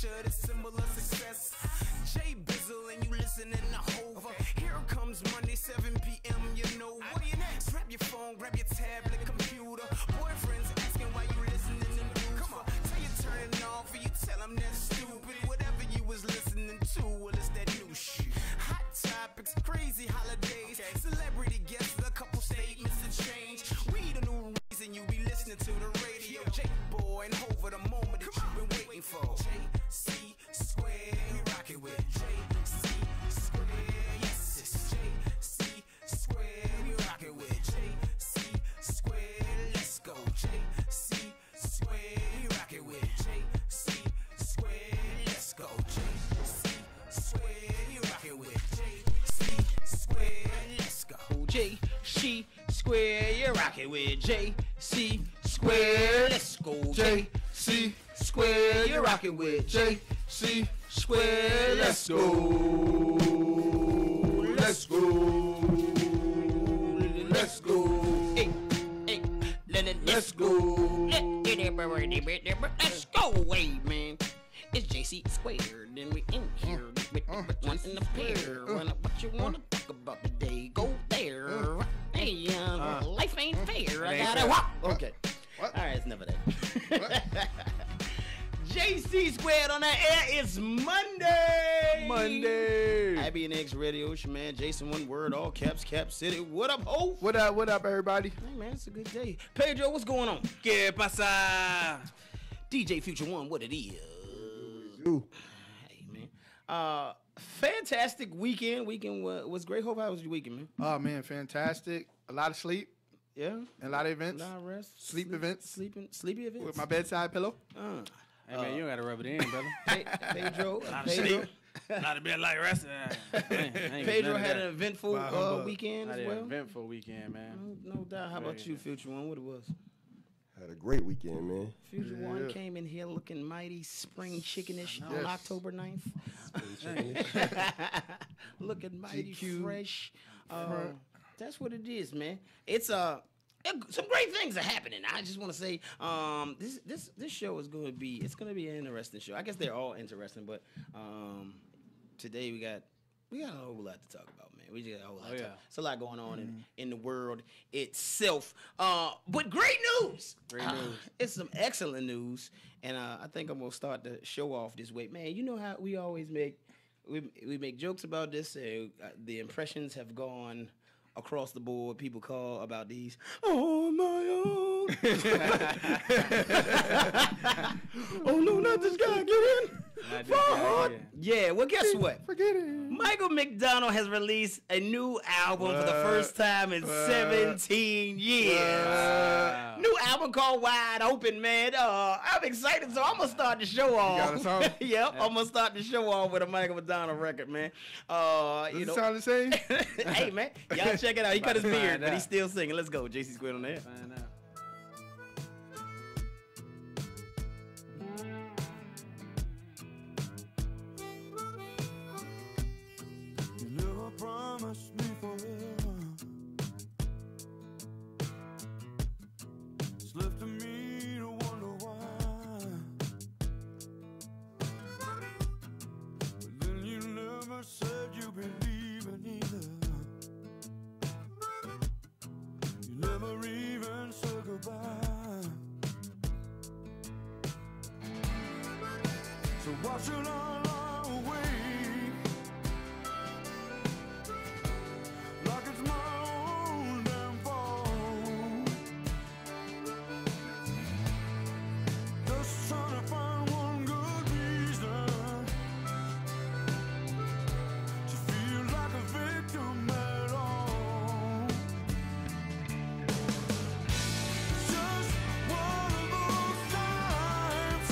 picture, the symbol of success. Jay Bizzle and you listening to Hova. Here comes Monday, 7 p.m. You know what? Grab your phone, grab your tablet, computer. Boyfriend's asking why you listening to news. Come on, tell you turn it off, or you tell them that's stupid. Whatever you was listening to, well, it's that new shit. Hot topics, crazy holidays, celebrity guests, a couple statements to change. We the new reason you be listening to the radio. J Boy and Hova, the moment that you've been waiting for. JC Square, you rock it with JC Square. Yes, it's JC Square, you rock it with JC Square. Let's go, JC Square, you rock it with JC Square. Let's go, JC Square, you rock it with JC Square. Let's go, JC Square, you rock it with JC Square. Let's go, JC Square, you rock it with JC Square. Let's go. Let's go. Let's go. Hey, hey, let's go. Let's go away, man. It's JC Square. Then we in here with one in the pair. What you wanna talk about today? Go there. Hey, life ain't fair. I gotta walk. Okay. What? All right, it's never that. JC Squared on the air. It's Monday. IBNX Radio. It's your man Jason. One word, all caps, Cap City. What up, ho? What up, everybody? Hey, man, it's a good day. Pedro, what's going on? ¿Qué pasa? DJ Future One, what it is? Hey, man. Fantastic weekend. Weekend was great. Hope how was your weekend, man? Oh, man, fantastic. A lot of sleep. Yeah. And a lot of events. A lot of rest. Sleepy events. Sleepy events. With my bedside pillow. Hey, man, you don't got to rub it in, brother. Pedro. Not a bit like rest. Pedro had an eventful weekend as well. Eventful weekend, man. No doubt. How about you, Future One? What it was? Had a great weekend, man. Future One came in here looking mighty spring chickenish on October 9th. Looking mighty GQ. fresh. That's what it is, man. It's some great things are happening. I just want to say, this show is going to be an interesting show. I guess they're all interesting, but today we got a whole lot to talk about, man. We just got a whole lot. It's a lot going on in the world itself. But great news. It's some excellent news, and I think I'm gonna start the show off this way, man. You know how we always make jokes about this. The impressions have gone across the board. People call about these on my own. Oh no, not this guy. Get in. Yeah, well, guess what? Forget it. Michael McDonald has released a new album for the first time in 17 years. New album called Wide Open, man. I'm excited, so I'm going to start the show off. You got a song? Yep, I'm going to start the show off with a Michael McDonald record, man. Does it sound the same? Hey, man, y'all check it out. He cut his beard, but he's still singing. Let's go. JC Squared on the air. Find out. Promise me forever. It's left to me to wonder why. But then you never said you believe in either. You never even said goodbye. So why should I lie awake? Like it's my own damn fault. Just trying to find one good reason to feel like a victim at all. It's just one of those times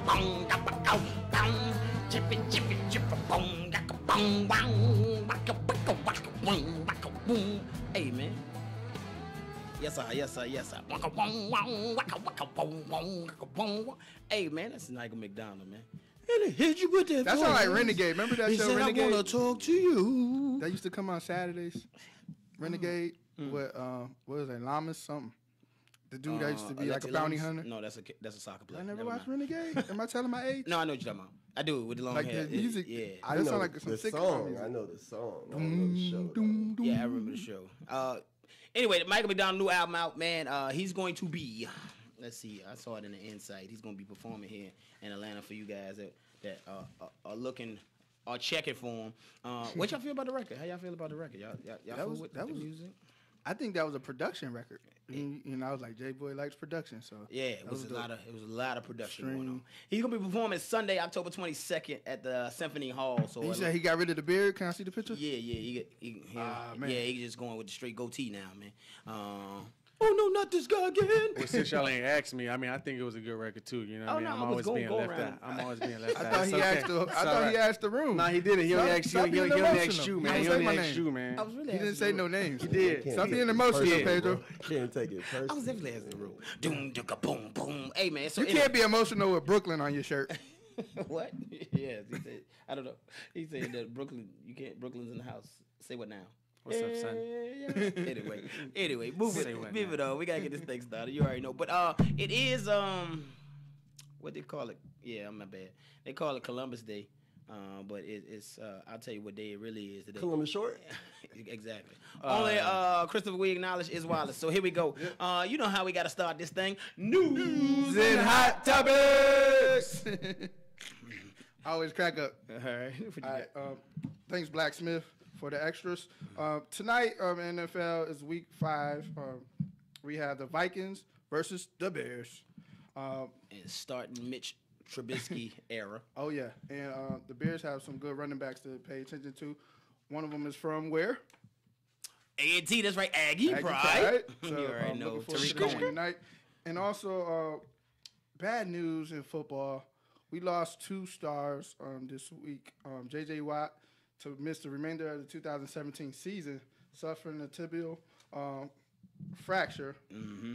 boom, boom, boom, chippy, chippy, chippy, boom, boom, boom, waka, waka, waka, boom, waka, boom. Hey, man. Yes, sir. Yes, sir. Yes, sir. Waka, boom, boom, waka, waka, boom, boom, waka, boom. Hey, man, that's Michael McDonald, man. And it hit you with that. That sound like Renegade. Remember that He show, said, Renegade? I want to talk to you. That used to come on Saturdays. Renegade with what was that? Lamas something. The dude that used to be like a bounty hunter. No, that's a soccer player. I never Never watched mind. Renegade. Am I telling my age? No, I know what you're talking about. I do with the long Like hair. the music. Yeah. I That know sound like some the sitcom song. music. I know the song. I don't know the show. though. Yeah, I remember the show. Anyway, the Michael McDonald new album out, man. He's going to be, let's see, I saw it in the Insight. He's going to be performing here in Atlanta for you guys that are looking, are checking for him. What y'all feel about the record? How y'all feel about the record? Y'all fool with the music? I think that was a production record. You know, I was like, J-Boy likes production, so Yeah, it was a dope. lot of production going on. Stream. He's gonna be performing Sunday, October 22nd at the Symphony Hall. So You said he got rid of the beard. Can I see the picture? yeah, man. yeah, he's just going with the straight goatee now, man. Oh no, not this guy again. Well, since y'all ain't asked me, I mean, I think it was a good record too. You know what Oh, I mean? no, I'm I was always gonna being go left around. out. I'm always being left I out. thought It's he okay. asked the. It's I all thought he right. asked the room. No, he didn't. He only Stop- asked you. stop He being only asked emotional. you, You man. didn't He say only my asked name. you, man. I was really He didn't asking say the no room. names. He did. Can't Stop take being it emotional, personal, Pedro. bro. Can't take it personal. I was definitely asking the room. Doom, dooka, boom, boom. Hey man, so You can't be emotional with Brooklyn on your shirt. what? Yes, he said. I don't know. He said that Brooklyn. You can't. Brooklyn's in the house. Say what now? What's up, son? Anyway, move Say it, what move now? it on. We gotta get this thing started. You already know. But it is what they call it? Yeah, my bad. They call it Columbus Day, but it's I'll tell you what day it really is today. Columbus Short. Exactly. Only Christopher we acknowledge is Wallace. So here we go. You know how we gotta start this thing. News and hot topics. I always crack up. All right. What you All got? right. Thanks, Blacksmith, for the extras. Tonight, NFL is Week 5. We have the Vikings versus the Bears. And starting Mitch Trubisky era. Oh yeah, and the Bears have some good running backs to pay attention to. One of them is from where? A&T, that's right, Aggie Aggie Pride. So, You already know. looking forward to Tariq this Cohen. tonight. And also, bad news in football. We lost 2 stars this week. J.J. Watt to miss the remainder of the 2017 season, suffering a tibial fracture. Mm-hmm.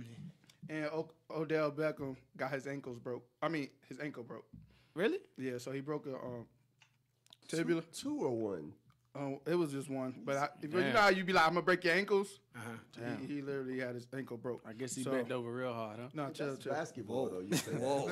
And Odell Beckham got his ankle broke. Really? Yeah, so he broke a tibial. 2 or 1. It was just one. But you Damn. know how you be like, I'm going to break your ankles? Damn. He literally had his ankle broke. I guess he So- bent over real hard, huh? No, chill. That's basketball, though. You say that. Whoa.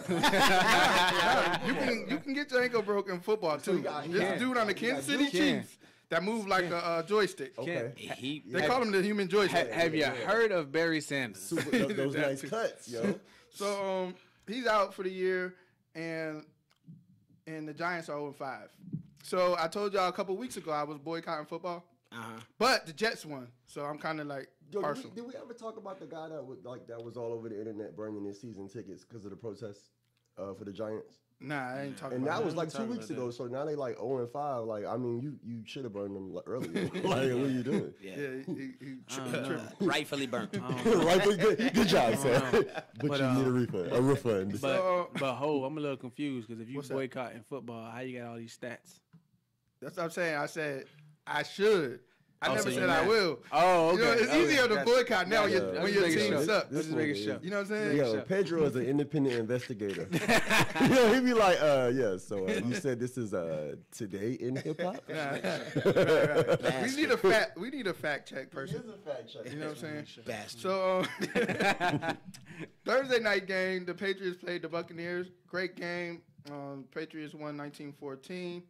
You can get your ankle broke in football too. you got- This can. dude on the You Kansas got City you can. Chiefs that move like a joystick. Okay. He, They call him the human joystick. Have you heard of Barry Sanders? Super, those nice cuts, yo. So he's out for the year, and the Giants are 0-5. So I told y'all a couple weeks ago I was boycotting football, but the Jets won. So I'm kind of like Yo, partial. did we ever talk about the guy that was all over the internet burning his season tickets because of the protests for the Giants? Nah, I ain't talking And about that was that. like 2 talking weeks about ago. So now they like 0-5. Like, I mean, you should have burned them earlier. Like, what are you doing? yeah. Yeah, he tripping. Rightfully burnt. Right, good job, Sam. But But, you need a refund. But So- Ho, I'm a little confused because if you What's that? boycotting football, how you got all these stats? That's what I'm saying. I said I should. I Oh, never so said you're I mad. will. Oh, You know, okay. it's Okay, easier to gotcha. boycott now Gotcha. when Just your making team sure. sucks. Just making sure. You know what I'm saying? Yo, Sure. Pedro is an independent investigator. You know, he be like, yeah, so you said this is today in hip hop? Right. We need a fact check person. You know what I'm saying? Bastard. So Thursday night game, the Patriots played the Buccaneers. Great game. Patriots won 19-14.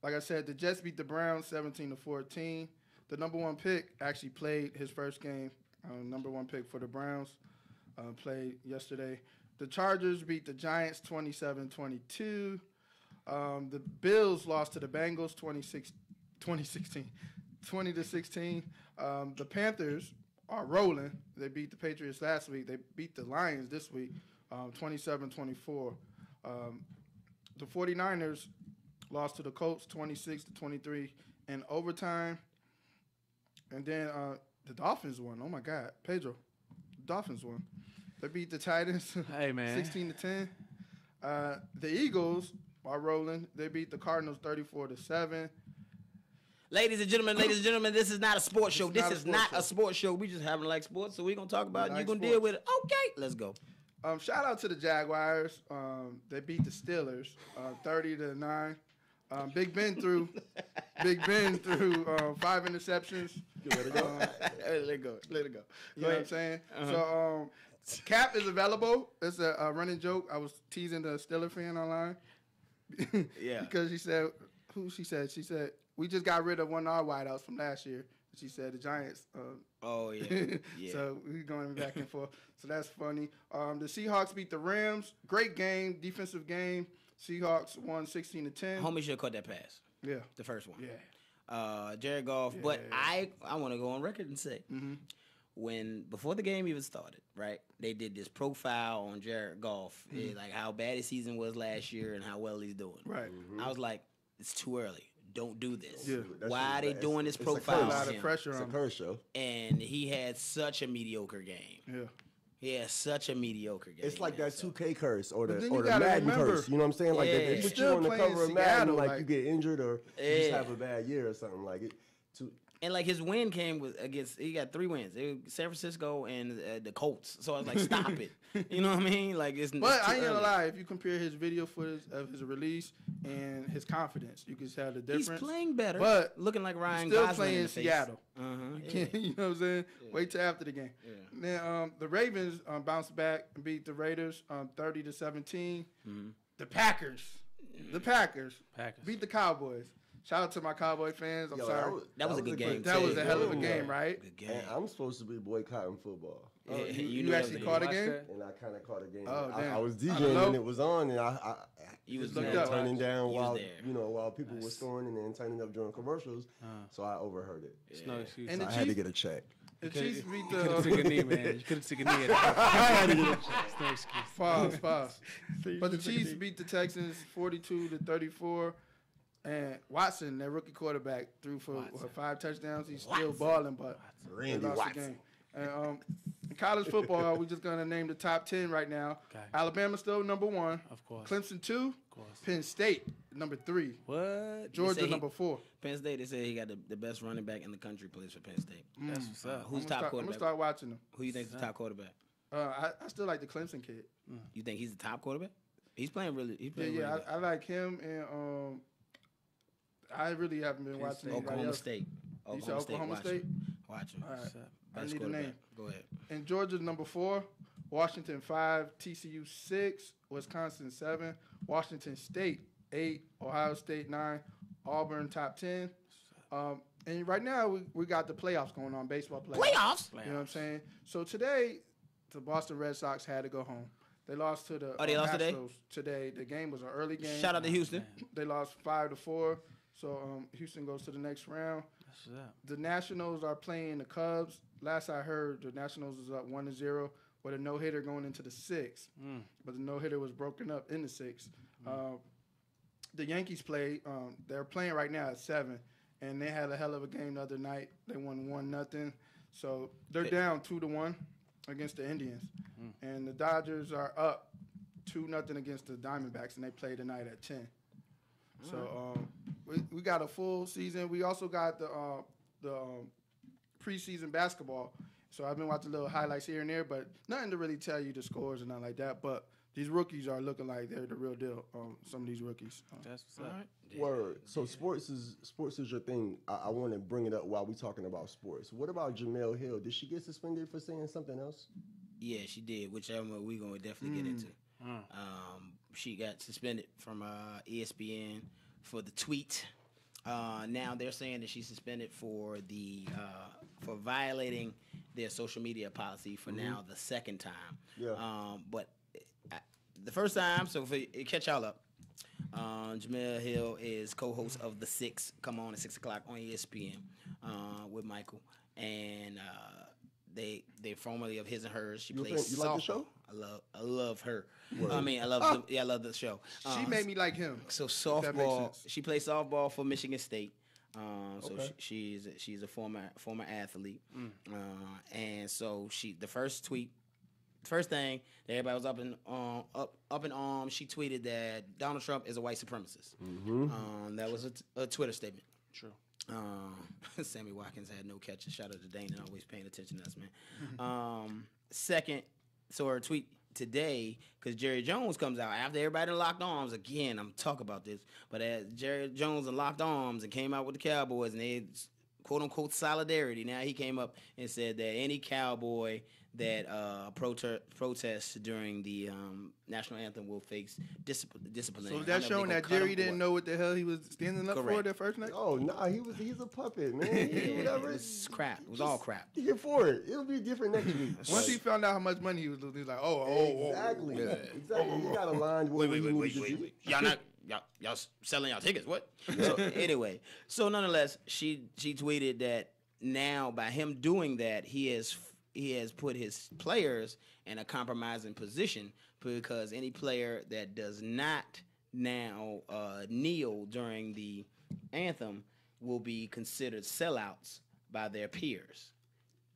Like I said, the Jets beat the Browns 17-14. The number 1 pick actually played his first game. Number 1 pick for the Browns played yesterday. The Chargers beat the Giants 27-22. The Bills lost to the Bengals 20-16. The Panthers are rolling. They beat the Patriots last week. They beat the Lions this week 27-24. The 49ers lost to the Colts 26-23 in overtime. And then the Dolphins won. Oh, my God. Pedro, the Dolphins won. They beat the Titans Hey, man. 16-10. The Eagles are rolling. They beat the Cardinals 34-7. Ladies and gentlemen, this is not a sports show. This not a is sports not show. a sports show. We just happen to like sports, so we're going to talk about it. like You're going to sports. deal with it. Okay, let's go. Shout out to the Jaguars. They beat the Steelers 30-9. Big Ben threw 5 interceptions. Let it go. Let it go. You know what I'm saying? So Cap is available. It's a running joke. I was teasing the Steeler fan online. Yeah. Because she said, she said, we just got rid of one of our wideouts from last year. She said the Giants. Oh, yeah. Yeah. So we're going back and forth. So that's funny. The Seahawks beat the Rams. Great game, defensive game. Seahawks won 16-10. Homie should have caught that pass. Yeah. The first one. Yeah. Jared Goff. Yeah, But yeah. I want to go on record and say, before the game even started, right, they did this profile on Jared Goff, like how bad his season was last year and how well he's doing. Right. I was like, it's too early. Don't do this. Yeah. Why are they doing this it's a profile A lot on of him? pressure It's a on him. curse show. And he had such a mediocre game. Yeah. He had such a mediocre game. It's like man, that so- 2K curse or But the then you or the gotta Madden remember- curse. You know what I'm saying? Like Yeah. they He's put you still on the playing cover of Seattle, Madden, like like- you get injured or you just Yeah. have a bad year or something like it. And like his win came against he got 3 wins. It was San Francisco and the Colts. So I was like, stop it. You know what I mean? Like it's. But it's I too ain't gonna early. lie. If you compare his video footage of his release and his confidence, you can tell the He's difference. playing better, But looking like Ryan still Gosling playing in in the face. Seattle. Yeah. You know what I'm saying? Wait till after the game. Yeah. Then the Ravens bounced back and beat the Raiders 30-17. The Packers Packers. beat the Cowboys. Shout out to my Cowboy fans. I'm Yo, sorry. That was a good game. That was a hell of a Ooh. game, right? Good game. And I'm supposed to be boycotting football. Yeah, You knew that actually was caught a Watch game? that? And I kind of caught a game. Oh, I damn. was I don't DJing know. and it was on, and I You was looked there. up. turning down You was while there. while people were scoring and then turning up during commercials. So I overheard it. It's no excuse. And So the I had to Chiefs- get a check. The Chiefs beat You could have took a the knee, man. You could have took a knee. It's no excuse. pause. But the Chiefs beat the Texans 42-34. And Watson, their rookie quarterback, threw for 5 touchdowns. He's still balling, but they Randy lost Watson. the game. And in college football, we're just gonna name the top 10 right now. Okay. Alabama still number 1. Of course. Clemson 2. Of course. Penn State number 3. What? Georgia he- number 4. Penn State, they said he got the best running back in the country plays for Penn State. That's what's up. Who's I'm top gonna quarterback? start watching them. Who you think is the top quarterback? I still like the Clemson kid. You think he's the top quarterback? He's playing really. He's Yeah, playing really good. I like him, and I really haven't been watching anybody Oklahoma else. State. You said Oklahoma watch State? him. Watch him. All right. I Best need a name. quarterback. Go ahead. And Georgia's number 4, Washington 5, TCU 6, Wisconsin 7, Washington State 8, Ohio State 9, Auburn top 10. And right now we got the playoffs going on, baseball playoffs. Playoffs. You know what I'm saying? So today, the Boston Red Sox had to go home. They lost to the they lost today? Astros today. The game was an early game. Shout out to Houston. They lost 5-4. So Houston goes to the next round. That's what's up. The Nationals are playing the Cubs. Last I heard, the Nationals is up 1-0 with a no-hitter going into the 6th. But the no-hitter was broken up in the 6th. The Yankees play. They're playing right now at 7, and they had a hell of a game the other night. They won 1-0. So they're down 2-1 against the Indians, and the Dodgers are up 2-0 against the Diamondbacks, and they play tonight at 10. So we got a full season. We also got the preseason basketball. So I've been watching little highlights here and there, but nothing to really tell you the scores and nothing like that. But these rookies are looking like they're the real deal. Some of these rookies. That's what's up. Word. So sports is your thing. I want to bring it up while we talking about sports. What about Jamel Hill? Did she get suspended for saying something else? Yeah, she did, which we're going to definitely get into. She got suspended from ESPN for the tweet. Now they're saying that she's suspended for for violating their social media policy for now the second time. Yeah. But the first time, so for catch y'all up, Jamel Hill is co-host of The Six. Come on at 6 o'clock on ESPN with Michael, and they formerly of His and Hers. She plays you like the softball. show? I love her. I mean, I love the show. She made me like him. So that makes softball. sense. She plays softball for Michigan State. So Okay. she's a former athlete, and so the first tweet first thing that everybody was up in arms. She tweeted that Donald Trump is a white supremacist. That was a Twitter statement. True. Sammy Watkins had no catches. Shout out to Dana, always paying attention to us, man. Second, so her tweet today, because Jerry Jones comes out after everybody locked arms. Again, I'm talking about this, but as Jerry Jones locked arms and came out with the Cowboys, and they quote unquote solidarity. Now he came up and said that any Cowboy that protests during the national anthem will face discipline. So that's showing that Jerry didn't know what the hell he was standing up for Correct. that first night? Oh, nah, he's a puppet, man. He do whatever. It's crap. It was all crap. He get for it. It'll be different next week. Once he found out how much money he was losing, he was like, oh. Exactly. Exactly. You got a line. Wait. Y'all selling y'all tickets? What? So anyway, so nonetheless, she tweeted that now by him doing that, he has put his players in a compromising position, because any player that does not now kneel during the anthem will be considered sellouts by their peers.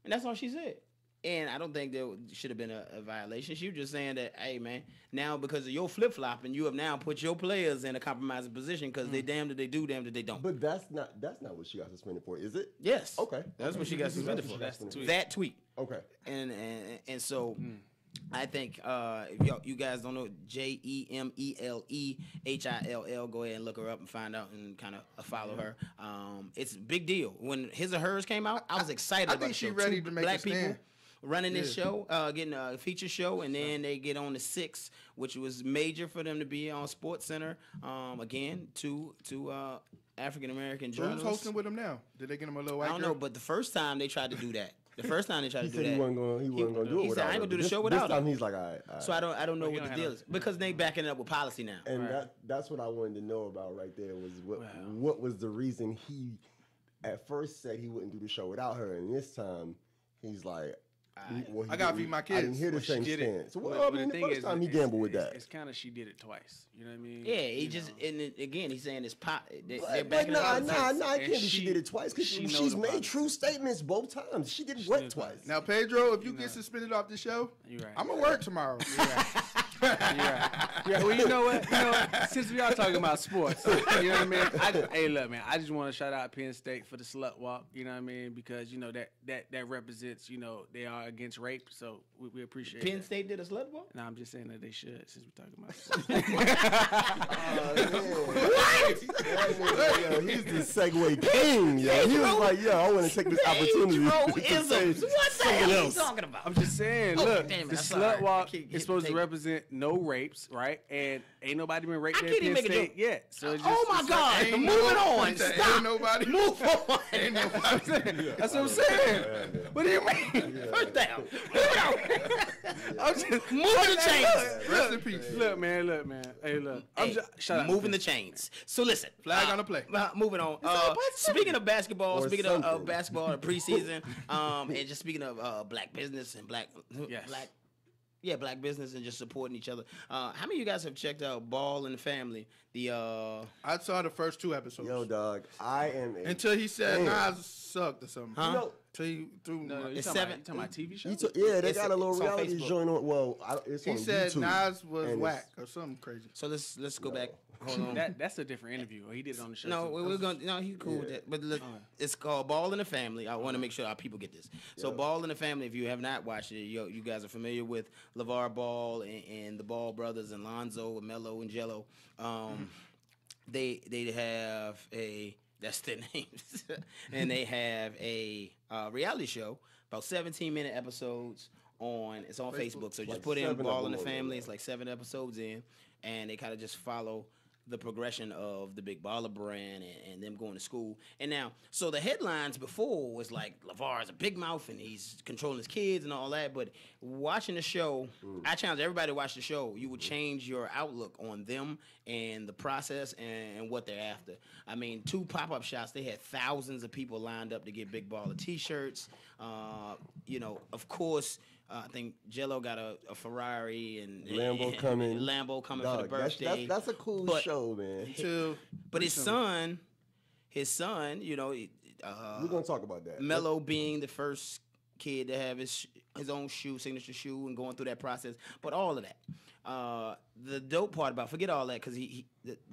And that's all she said. And I don't think there should have been a violation. She was just saying that, hey, man, now because of your flip-flopping, you have now put your players in a compromising position because they damned if they do, damned if they don't. But that's not what she got suspended for, is it? Yes. Okay. That's what she got suspended for. That's the tweet. That tweet. Okay. And so I think if you guys don't know JEMELEHILL, go ahead and look her up and find out and kind of follow her. It's a big deal. When His or Hers came out, I was excited. I about think the she show. ready Two to make black a stand. people running this show, getting a feature show, and then they get on the 6th, which was major for them to be on Sports Center. Again, two African American So who's journalists. hosting with him now? Did they get him a little white I don't girl? know, but the first time they tried to do that. He said he wasn't going to do it He said, without I ain't gonna do the her. show This without time her. he's like, all right. So I don't know he what don't the have deal no- is, because they backing it up with policy now. And that's what I wanted to know about right there was what was the reason he at first said he wouldn't do the show without her, and this time he's like, I gotta feed my I didn't kids. hear the Well, she same did it. stance. Well, But I mean, the first time he it's- gambled with that. It's kind of she did it twice. You know what I mean? Yeah, he You just know. and again he's saying it's pop. They're But backing it up. nah, it can't And be she she- did it twice because she knows she's the made policy. true statements both times. She did She what knows the twice? policy. Now, Pedro, if you get suspended off the show, You right. I'm going to work tomorrow. Yeah, well, you know what? Since we are talking about sports, you know what I mean? Hey, look, man, I just want to shout out Penn State for the slut walk, you know what I mean? Because, you know, that represents, you know, they are against rape, so we appreciate Penn that. State did a slut walk. No, I'm just saying that they should, since we're talking about sports. Yo, he's the segue king. Yo. He was like, yo, I want to take this opportunity to say Pedro-isms. What the hell are you talking about? I'm just saying, Oh, look, damn it, the I'm sorry. slut walk I keep is supposed to taking- represent no rapes, right? And ain't nobody been raped I at can't even Penn make a State joke. yet. So it's just, Oh my it's God! Ain't Moving no- on. ain't Stop. nobody. Move on. Ain't nobody. That's what I'm saying. What do you mean? First down. Move on. I'm just Moving the chains. Rest in peace. look, man. Hey, look. I'm Hey, just shout out. moving the chains. So listen, Flag on the play. Moving on. Speaking of basketball, Or speaking of something. basketball in the preseason, and just speaking of black business and black business and just supporting each other. How many of you guys have checked out Ball in the Family? The I saw the first 2 episodes. Yo, dog, I am a. Until he said Damn. Nas sucked or something. Huh? You know, Until he threw. No, you It's talking, seven- you talking about TV show? yeah, they It's- got a little it's on reality Facebook. joint on. Well, it's he on said YouTube, Nas was and whack or something crazy. so let's go back. Hold on. That's a different interview. He did it on the show. No, too. we're gonna. No, he's cool with that. But it's called Ball in the Family. I want to make sure our people get this. So Ball in the Family. If you have not watched it, you guys are familiar with LeVar Ball and the Ball brothers and Lonzo and Melo and Jello. They have a. That's their names, and they have a reality show about 17-minute episodes on. It's on Facebook. So just Like put in 7 of Ball in them the on there, Family. yeah. It's like 7 episodes in, and they kind of just follow the progression of the Big Baller brand and them going to school. And now, so the headlines before was like LeVar is a big mouth and he's controlling his kids and all that. But watching the show, I challenge everybody to watch the show. You would change your outlook on them and the process and what they're after. I mean, 2 pop-up shops, they had thousands of people lined up to get Big Baller t-shirts. You know, of course, I think Jello got a Ferrari and Lambo coming. Lambo coming Dog, for the birthday. That's a cool But- show, man. But his son, you know, We're gonna talk about that. Melo being the first kid to have his his own shoe, signature shoe, and going through that process. But all of that. The dope part about, forget all that, because the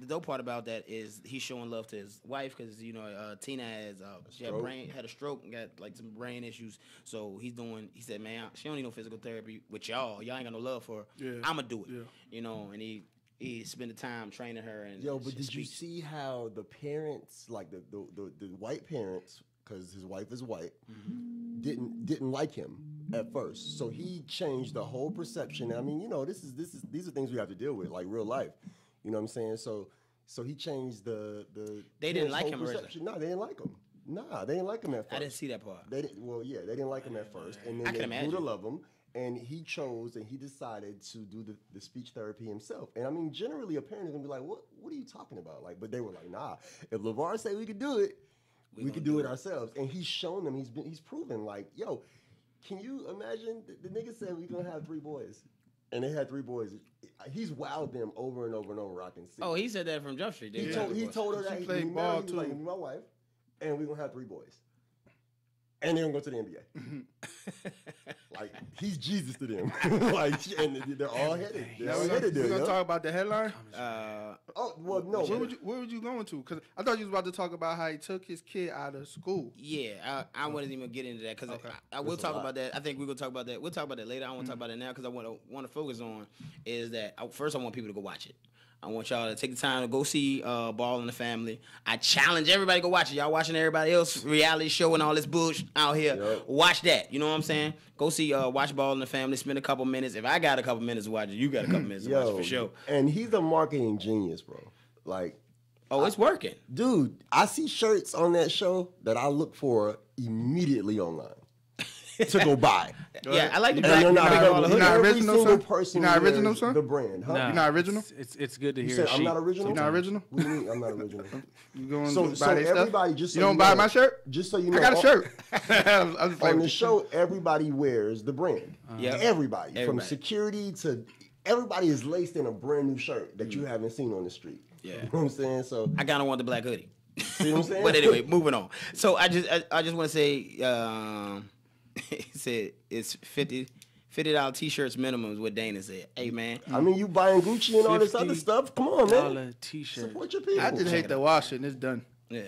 dope part about that is he's showing love to his wife, because Tina has she had a stroke and got like some brain issues. So he said, man, she don't need no physical therapy with y'all. Y'all ain't got no love for her. Yeah. I'ma do it. Yeah. And he spent the time training her. And but did you see how the parents, like the white parents, because his wife is white, didn't like him at first. So he changed the whole perception. I mean, these are things we have to deal with, like real life. You know what I'm saying? So he changed the They didn't like whole him perception. No, they didn't like him. Nah, they didn't like him at first. I didn't see that part. They didn't like him at first, and I then can they grew to imagine. love him. And he chose and he decided to do the speech therapy himself. And I mean, generally, a parent is gonna be like, "What are you talking about?" Like, but they were like, "Nah, if LeVar say we could do it, we could do it ourselves." And he's shown them. He's proven. Like, yo, can you imagine? The nigga said we're gonna have 3 boys, and they had 3 boys. He's wowed them over and over and over. I can see. Oh, he said that from Jump Street. Didn't He told her that She he played married, ball, he was like, too. "Be my wife, and we're gonna have 3 boys, and they're gonna go to the NBA." Like, he's Jesus to them. Like, and they're all headed. They're all headed there. We're gonna yo. talk about the headline. Oh well, no. Where would you going to? Because I thought you was about to talk about how he took his kid out of school. Yeah, I wasn't even get into that because I will talk about that. I think we're gonna talk about that. We'll talk about that later. I want to talk about it now because I want to focus on is that first I want people to go watch it. I want y'all to take the time to go see Ball in the Family. I challenge everybody to go watch it. Y'all watching everybody else reality show and all this bullshit out here. Yep. Watch that. You know what I'm saying? Go see watch Ball in the Family. Spend a couple minutes. If I got a couple minutes to watch it, you got a couple minutes to watch it for sure. And he's a marketing genius, bro. Like, Oh, it's working. dude, I see shirts on that show that I look for immediately online to go buy. Yeah, I like the And black. they're not You're available. not- you're not Every original, single son? person You're not original, wears son? the brand, huh? Nah, You're not original? It's good to You hear. said a I'm sheep not original? You're not original? What do you mean I'm not original? You going So to buy their stuff? everybody, just so You don't you buy know- my shirt? Just so you know, I got a shirt. I was on the show, everybody wears the brand. Yeah. Everybody. From Everybody. security to everybody is laced in a brand new shirt that you haven't seen on the street. Yeah. You know what I'm saying? So, I kind of want the black hoodie. see what I'm saying? But anyway, moving on. So I just want to say, he said it's $50 t-shirts minimum is what Dana said. Hey man, I mean, you buying Gucci and all this other stuff. Come on, man. $50 t-shirt. Support your people. I just hate the washing. It's done. yeah,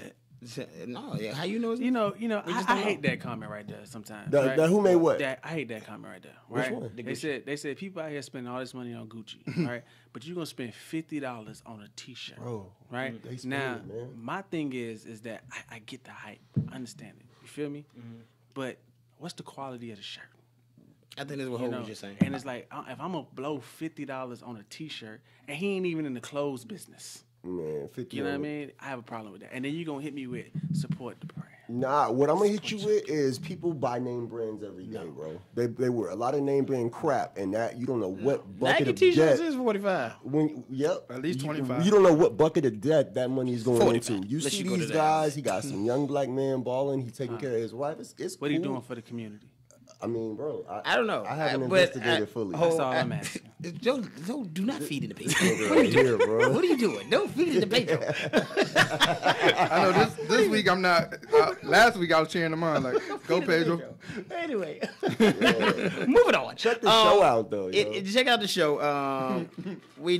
no, yeah. How you know? It's, You know, just I don't hate know. that comment right there sometimes. That- right? that who made what? I hate that comment right there. Which Right? one? They said people out here spending all this money on Gucci, right? But you're gonna spend $50 on a t-shirt, Bro, right? they spend Now, it, man. my thing is that I get the hype, I understand it. You feel me? But what's the quality of the shirt? I think that's what You Hope know? was just saying. And it's like if I'm gonna blow $50 on a t-shirt and he ain't even in the clothes business. man, 50 You know what I on it. mean? I have a problem with that. And then you're gonna hit me with support the brand. Nah, what I'm gonna hit you with is people buy name brands every day, bro. They wear a lot of name brand crap, and that you don't know what bucket Nike of t-shirts debt. is 45. Yep, At least You- 25. You don't know what bucket of debt that money is going 45. into. You Unless see you go to these the- guys. He got some young black man balling. He's taking care of his wife. It's What are you cool. doing for the community? I mean, bro, I don't know. I haven't but investigated fully. That's all I'm asking. Joe, do not feed in the paper. Right here, bro. What are you doing? Don't feed in the paper. I know this week I'm not. Last week I was cheering them on. Like, go Pedro. Anyway, moving on. Check the show out though. Yo. Check out the show. We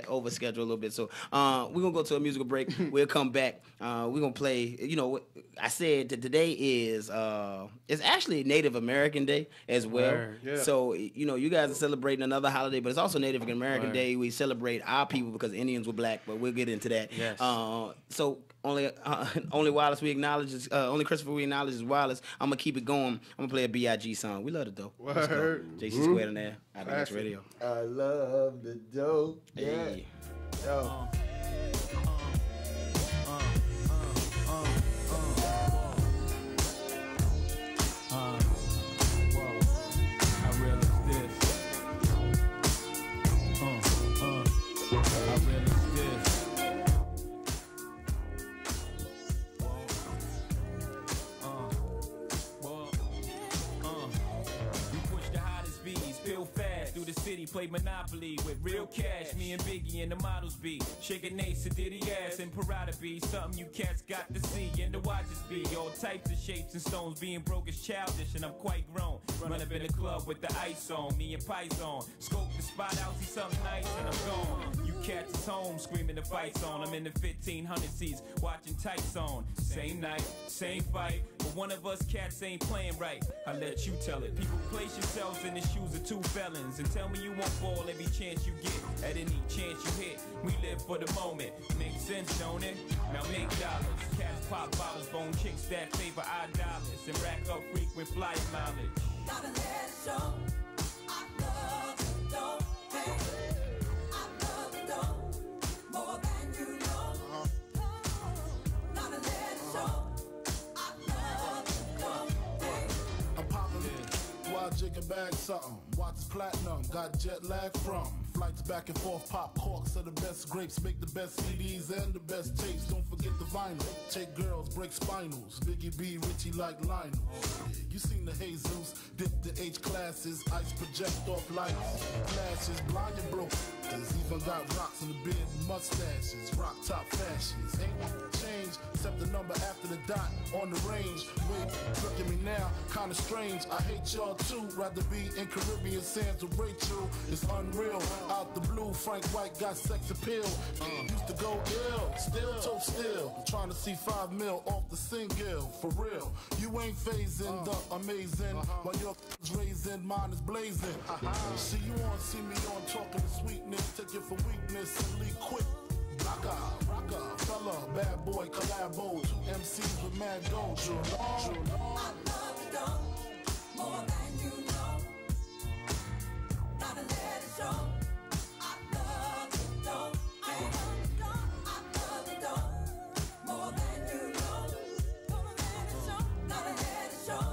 over schedule a little bit, so we're gonna go to a musical break. We'll come back. We're gonna play. You know, I said that today is it's actually Native American Day as well. Word. Yeah. So you know, you guys are celebrating another holiday, but it's also Native American Word. Day. We celebrate our people because Indians were black, but we'll get into that. Yes. So only Wallace we acknowledge is only Christopher we acknowledge is Wallace. I'm gonna keep it going. I'm gonna play a B.I.G. song. We love it though. Let's go. Word. JC Squared in there. Out of Next Classic. Radio. I love the dough. Yeah. Hey. Yo. play Monopoly with real cash. Me and Biggie and the models be shaking Ace and Diddy ass and Parada be something you cats got to see and to watch us be. All types of shapes and stones. Being broke is childish and I'm quite grown. Run up in the club with the ice on, me and Pies on. Scope the spot out, see something nice and I'm gone. You cats is home screaming the fights on. I'm in the 1500 seats watching tights on. Same night, same fight, but one of us cats ain't playing right. I let you tell it. People place yourselves in the shoes of two felons and tell me you won't fall every chance you get. At any chance you hit, we live for the moment. Make sense, don't it? Now make dollars. Cats pop bottles, bone chicks that favor our dollars and rack up frequent flyer mileage. Gotta let it show. I love it, don't hate. I love it, don't more than you know. Gotta let it show. I love it, don't hate. I'm popping while jigging bag something. Watch platinum, got jet lag from flights back and forth. Pop corks are the best grapes, make the best CDs and the best tapes. Don't forget the vinyl. Take girls, break spinals. Biggie B, Richie like Lionel. You seen the Jesus, dip the H classes, ice project off lights, flashes, blind and broke. There's even got rocks in the beard and mustaches, rock top fashions. Ain't change except the number after the dot on the range. Wait, look at me now, kinda strange. I hate y'all too. Rather be in Caribbean sands with Rachel. It's unreal. Out the blue, Frank White got sex appeal. Used to go ill, still toe still. Trying to see 5 mil off the single, for real. You ain't phasing the amazing, while your raising, mine is blazing. See you on, see me on, talking the sweetness. Take it for weakness and leave quick. Rocker, fella, bad boy, collabo. 2 MCs with mad dough. I love it, don't more than you know. Gotta let it show. I love it, don't hate. I love it, don't more than you know. Gotta let it show. Gotta let it show.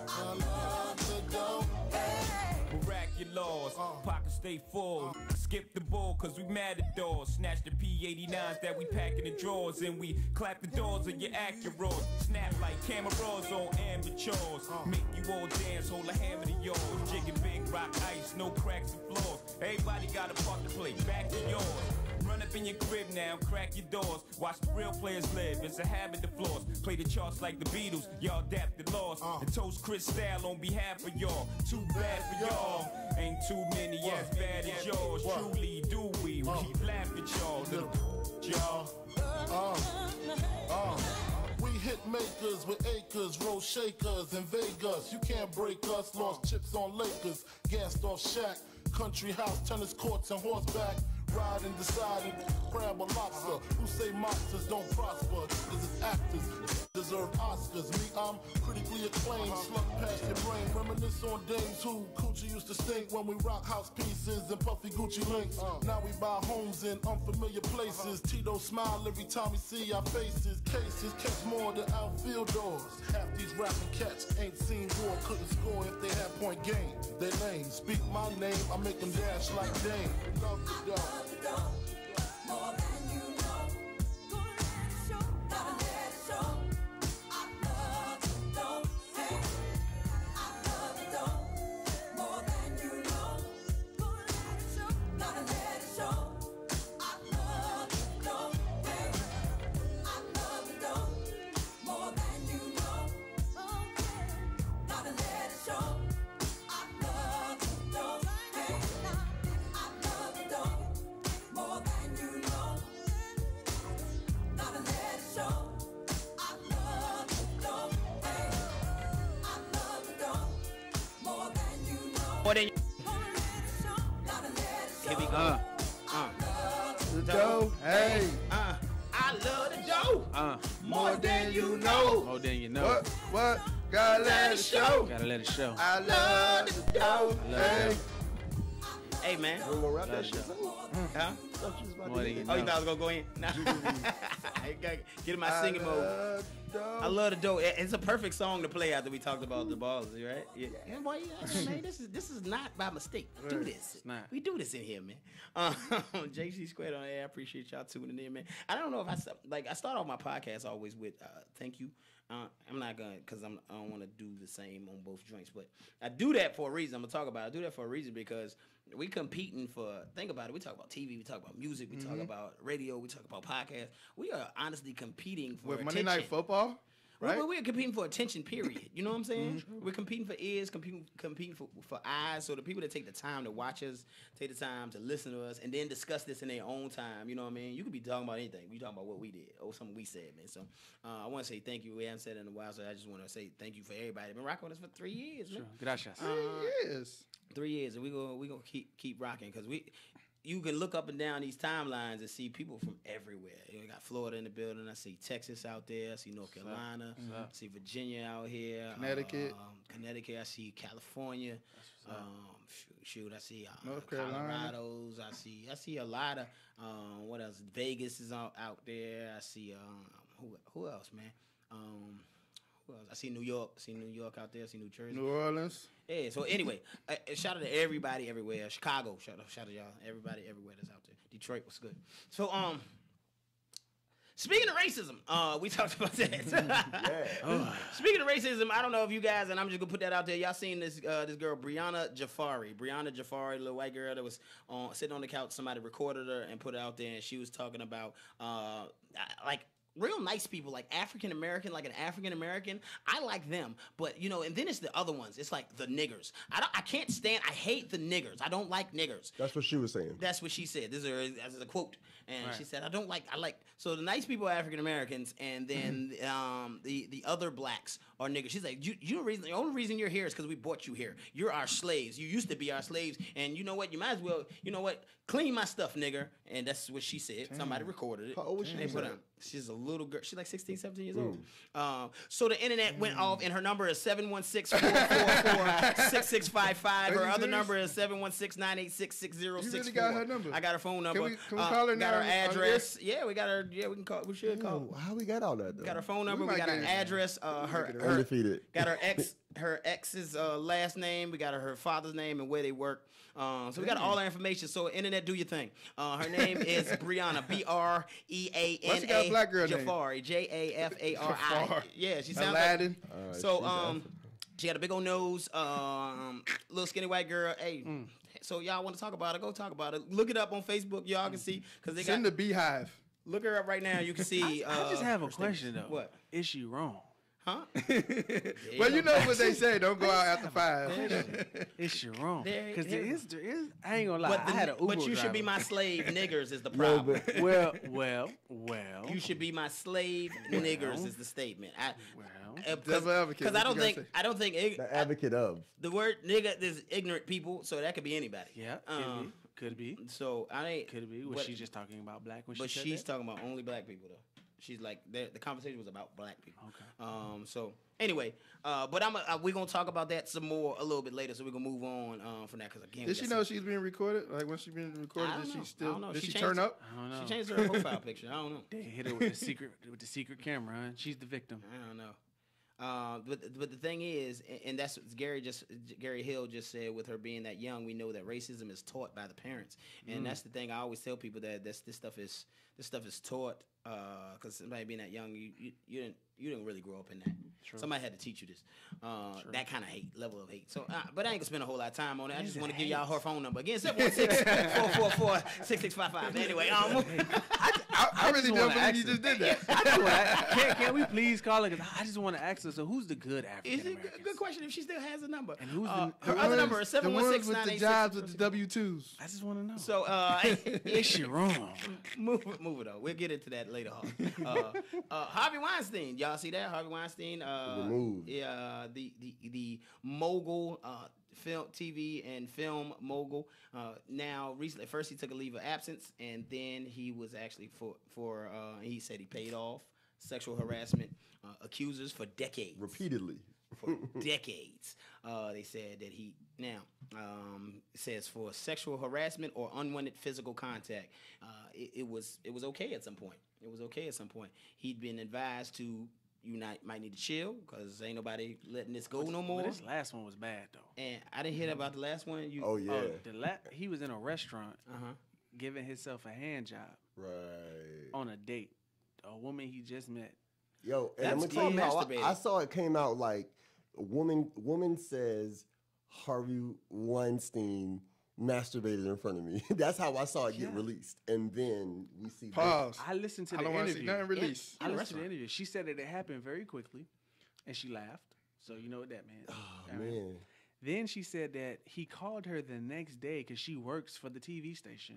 I love it, don't hate. Miraculous, pockets stay full. Skip the ball cause we mad at doors. Snatch the P89s that we pack in the drawers. And we clap the doors of your Acuras. Snap like cameras on amateurs. Make you all dance, hold a hammer to yours. Jigging big rock ice, no cracks and floors. Everybody got a part to play, back to yours. Run up in your crib now, crack your doors. Watch the real players live, it's a habit to floors. Play the charts like the Beatles, y'all adapt the laws. And toast Chris Style on behalf of y'all. Too bad for y'all, ain't too many as bad as yours. Truly do we laugh at y'all, little y'all. We hit makers with acres, roll shakers in Vegas. You can't break us, lost chips on Lakers. Gassed off Shaq, country house, tennis courts and horseback. Riding, deciding, crab or lobster. Who say monsters don't prosper? This is actors, deserve Oscars. Me, I'm critically acclaimed. Slug past your brain. Reminisce on days who coochie used to stink when we rock house pieces and puffy Gucci links. Now we buy homes in unfamiliar places. Tito smile every time we see our faces. Cases catch more than outfield doors. Half these rapping cats ain't seen war, couldn't score if they had point game. They lame. Speak my name, I make them dash like Dame. Love the dog. More than you know. Gonna let it show. Gotta let it show. I love it, don't hate. I love it, don't more than you know. Gonna let it show. Gotta let it show. I love it, don't hate. I love it, don't more than you know. Gotta let it show. I love it, don't hate. I love it, don't more than you know. Gotta let it show. I love it, don't hate. I love it, don't more than you know. More than you. Gotta let it show. Gotta let it show. Here we go. I love The dough, hey, I love the dough. more than you know. More than you know. What? Gotta let it show. Gotta let it show. I love the dough, hey. Hey man. We gonna wrap that shit up? Huh? Thought you was about More to than hit you it. Oh, you know. thought I was gonna go in? Nah. I gotta get in my singing mode. love the dough. I love the dough. It's a perfect song to play after we talked about the balls, right? Yeah. And boy, yeah, man, this is not by mistake. We do this. It's not. We do this in here, man. JC Squared on air. I appreciate y'all tuning in, man. I don't know if I start off my podcast always with thank you. I'm not gonna because I don't want to do the same on both joints, but I do that for a reason. I'm gonna talk about it. I do that for a reason because we competing for. Think about it. We talk about TV. We talk about music. We talk about radio. We talk about podcasts. We are honestly competing for With attention. Monday Night Football, right? We're competing for attention. Period. You know what I'm saying? We're competing for ears, competing for eyes. So the people that take the time to watch us, take the time to listen to us, and then discuss this in their own time. You know what I mean? You could be talking about anything. We talking about what we did or something we said, man. So I want to say thank you. We haven't said it in a while, so I just want to say thank you for everybody. Been rocking with us for 3 years, man. Gracias. Yes. 3 years, and we gonna keep rocking because you can look up and down these timelines and see people from everywhere. You got Florida in the building. I see Texas out there. I see North Carolina. I see Virginia out here. Connecticut. Connecticut. I see California. Shoot, I see North Carolina. Colorado's. I see a lot of what else? Vegas is out there. I see who else, man? Who else? I see New York. I see New York out there. I see New Jersey. New Orleans. Yeah, so anyway, shout out to everybody everywhere. Chicago, shout out to y'all. Everybody everywhere that's out there. Detroit was good. So, speaking of racism, we talked about that. Speaking of racism, I don't know if you guys, and I'm just gonna put that out there. Y'all seen this girl, Brianna Jafari. Brianna Jafari, little white girl that was sitting on the couch. Somebody recorded her and put it out there, and she was talking about like real nice people, like African American, like an African American. I like them, but and then it's the other ones. It's like the niggers. I can't stand. I hate the niggers. I don't like niggers. That's what she was saying. That's what she said. This is a quote, and she said, I like. So the nice people are African Americans, and then the other blacks are niggers. She's like, the only reason you're here is because we brought you here. You're our slaves. You used to be our slaves, and you know what? You might as well, clean my stuff, nigger. And that's what she said. Damn. Somebody recorded it. How old was she? She's a little girl. She's like 16, 17 years old. So the internet went off, and her number is 716-444-6655. Her other number is 716-986-6060. You really got her number? I got her phone number. Can we call her now? Got her address. Yeah, we got her. Yeah, we can call. We should call. How we got all that, though? Got her phone number. We got her address. Her undefeated. Got her ex's last name. We got her father's name and where they work. So we got all our information. So internet, do your thing. Her name is Brianna. Breana. What's she got a black girl Jafari. name? Jafari. Jafar. Yeah, she sounds Aladdin. like. So she got a big old nose. Little skinny white girl. Hey. So y'all want to talk about it? Go talk about it. Look it up on Facebook. Y'all can see because they Send got the Beehive. Look her up right now. You can see. I just have a question though. What? Is she wrong? Huh? Well, you know what they say. Don't go out after 5. Is she wrong? Because There- I ain't gonna lie. I had an Uber but you should be driver. my slave, niggers is the problem. Well. You should be my slave, niggers is the statement. Devil advocate, Because what you gotta say? I don't think The advocate of. the word nigga is ignorant people, so that could be anybody. Yeah, could be. So I ain't. Could be. Was but- she just talking about black when But she said she's that? talking about only black people though. She's like the conversation was about black people. Okay. So anyway, but we're gonna talk about that some more a little bit later. So we're gonna move on from that because again. Did she know she's being recorded? Like when she's being recorded, I don't did know. she still? I don't know. Did She she changed- turn up? I don't know. She changed her profile picture. I don't know. They hit her with the secret camera, huh? She's the victim. I don't know. But the thing is, and that's what Gary Hill just said. With her being that young, we know that racism is taught by the parents, and that's the thing. I always tell people that this stuff is taught because somebody being that young, you didn't really grow up in that. Somebody had to teach you this, that kind of level of hate. So, but I ain't gonna spend a whole lot of time on it. I just want to give y'all her phone number again: 716-444-6655. Anyway, I really don't believe you just did that. Can we please call her? Because I just want to ask her. So who's the good African It's a American? good question if she still has a number. And who's her other number is The ones with the 716-986. jobs with the W-2s. I just want to know. So Is she wrong? move it though. We'll get into that later on. Harvey Weinstein, y'all see that? Harvey Weinstein, Removed. Yeah, the mogul, film, TV and film mogul. Now recently, first he took a leave of absence, and then he was actually he said he paid off sexual harassment accusers for decades. Repeatedly. For decades. They said that he now says for sexual harassment or unwanted physical contact, it was okay at some point. It was okay at some point. He'd been advised to might need to chill because ain't nobody letting this go no more. Well, this last one was bad though. And I didn't hear about the last one. Oh yeah. He was in a restaurant giving himself a hand job Right. on a date. A woman he just met. Yo, and That's I'm gonna tell you how masturbating. I saw it came out like a woman says Harvey Weinstein masturbated in front of me. That's how I saw it get released. And then we see this. Pause. I listened to I the don't want to see interview. nothing released. I listened to the interview. She said that it happened very quickly, and she laughed. So you know what that meant. Oh, man. Then she said that he called her the next day because she works for the TV station,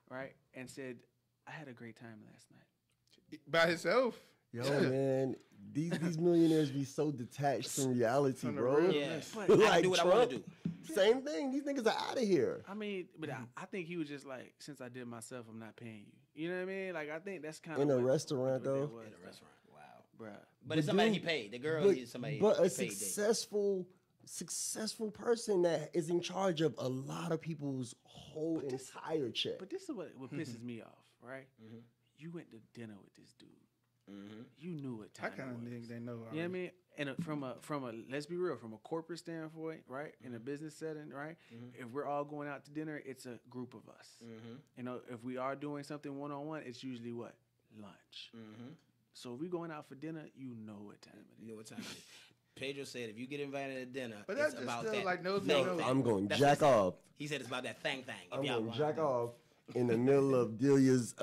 right? And said, "I had a great time last night." By himself. Yo, man, these millionaires be so detached from reality, From the bro. real- Yeah. But I Like can do what I want to Trump, do. Same thing. These niggas are out of here. I mean, but I think he was just like, since I did it myself, I'm not paying you. You know what I mean? Like, I think that's kind of In a restaurant, though. In a restaurant. Wow. Bruh. But it's somebody he paid. The girl is somebody But a he paid. successful person that is in charge of a lot of people's whole entire check. But this is what pisses me off, right? You went to dinner with this dude. You knew what I time kind it of was. think they know. You know what I mean? And from a let's be real, from a corporate standpoint, right? In a business setting, right? If we're all going out to dinner, it's a group of us. You know, if we are doing something one-on-one, it's usually what? Lunch. So if we're going out for dinner, you know what time it is. You know what time it is. Pedro said if you get invited to dinner, But it's that's about still that like no- thing no- thing. I'm going to That's what jack he said. off. He said it's about that thing. If I'm y'all going want to jack to- off in the middle of Delia's